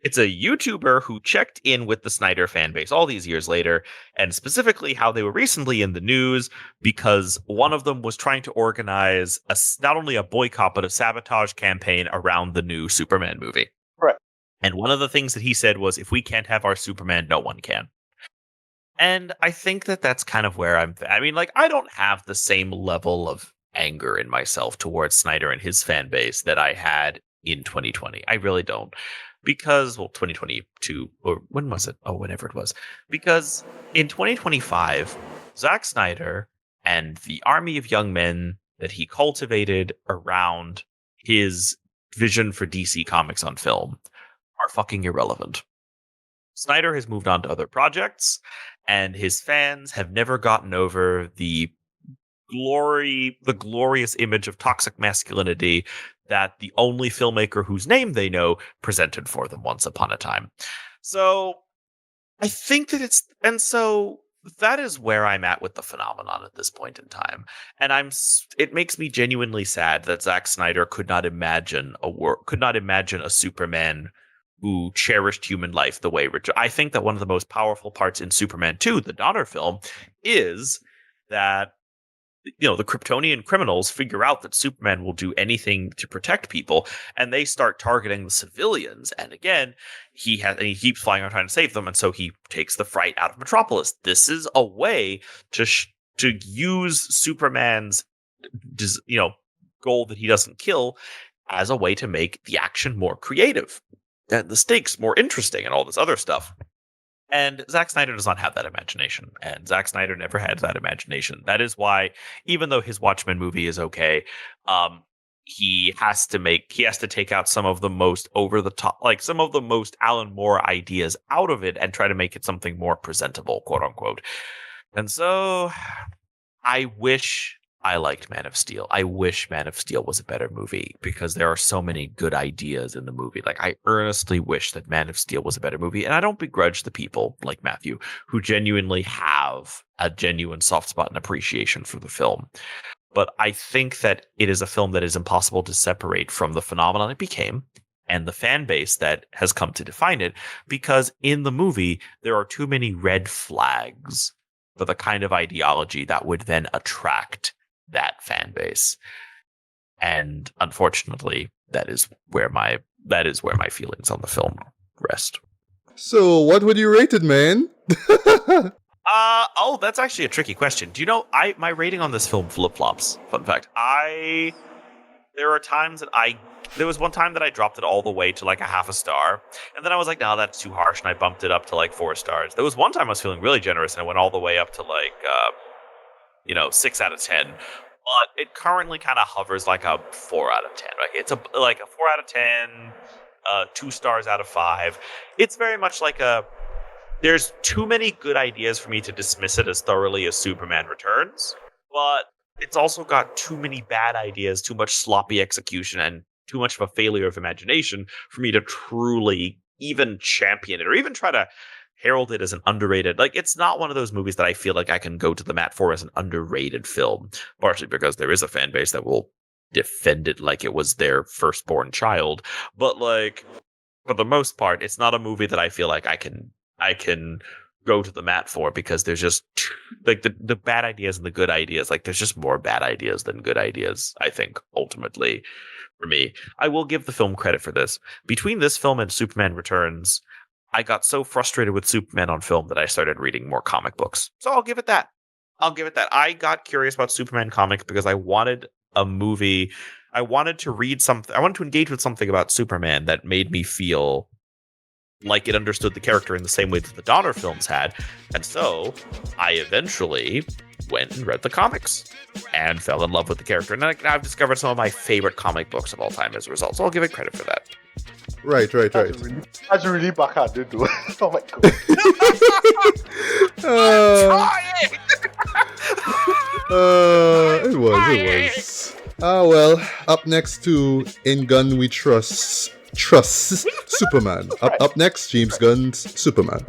It's a YouTuber who checked in with the Snyder fan base all these years later, and specifically how they were recently in the news because one of them was trying to organize not only a boycott, but a sabotage campaign around the new Superman movie. Right. And one of the things that he said was, if we can't have our Superman, no one can. And I think that that's kind of where I mean, like, I don't have the same level of anger in myself towards Snyder and his fan base that I had in 2020. I really don't. Because, 2022, or when was it? Oh, whenever it was. Because in 2025, Zack Snyder and the army of young men that he cultivated around his vision for DC Comics on film are fucking irrelevant. Snyder has moved on to other projects, and his fans have never gotten over the glorious image of toxic masculinity that the only filmmaker whose name they know presented for them once upon a time. So I think that so that is where I'm at with the phenomenon at this point in time. And it makes me genuinely sad that Zack Snyder could not imagine a Superman who cherished human life the way Richard. I think that one of the most powerful parts in Superman 2, the Donner film, is that the Kryptonian criminals figure out that Superman will do anything to protect people, and they start targeting the civilians. And again, he keeps flying around trying to save them, and so he takes the fright out of Metropolis. This is a way to use Superman's goal that he doesn't kill as a way to make the action more creative and the stakes more interesting and all this other stuff. And Zack Snyder does not have that imagination, and Zack Snyder never had that imagination. That is why, even though his Watchmen movie is okay, he has to take out some of the most over the top, like some of the most Alan Moore ideas out of it and try to make it something more presentable, quote unquote. And so, I wish I liked Man of Steel. I wish Man of Steel was a better movie because there are so many good ideas in the movie. Like, I earnestly wish that Man of Steel was a better movie. And I don't begrudge the people like Matthew who genuinely have a genuine soft spot and appreciation for the film. But I think that it is a film that is impossible to separate from the phenomenon it became and the fan base that has come to define it, because in the movie, there are too many red flags for the kind of ideology that would then attract that fan base. And unfortunately, that is where my feelings on the film rest. So what would you rate it, man? That's actually a tricky question. Do you know, my rating on this film flip-flops. Fun fact. There was one time that I dropped it all the way to like a half a star, and then I was like, no, that's too harsh, and I bumped it up to like 4 stars. There was one time I was feeling really generous, and I went all the way up to like 6 out of 10. But it currently kind of hovers like a 4 out of 10. Like it's like a 4 out of 10, 2 stars out of 5. It's very much like there's too many good ideas for me to dismiss it as thoroughly as Superman Returns, but it's also got too many bad ideas, too much sloppy execution, and too much of a failure of imagination for me to truly even champion it or even try to herald it as an underrated. Like, it's not one of those movies that I feel like I can go to the mat for as an underrated film, partially because there is a fan base that will defend it like it was their firstborn child. But, like, for the most part, it's not a movie that I feel like I can go to the mat for, because there's just like the bad ideas and the good ideas. Like, there's just more bad ideas than good ideas, I think, ultimately, for me. I will give the film credit for this. Between this film and Superman Returns, I got so frustrated with Superman on film that I started reading more comic books. So I'll give it that. I got curious about Superman comics because I wanted a movie. I wanted to read something. I wanted to engage with something about Superman that made me feel like it understood the character in the same way that the Donner films had. And so I eventually went and read the comics and fell in love with the character. And I've discovered some of my favorite comic books of all time as a result. So I'll give it credit for that. Right. That's really backhanded, though. Oh my god. It was. Well, up next to In Gun We Trust Superman. Up next, James Gunn's Superman.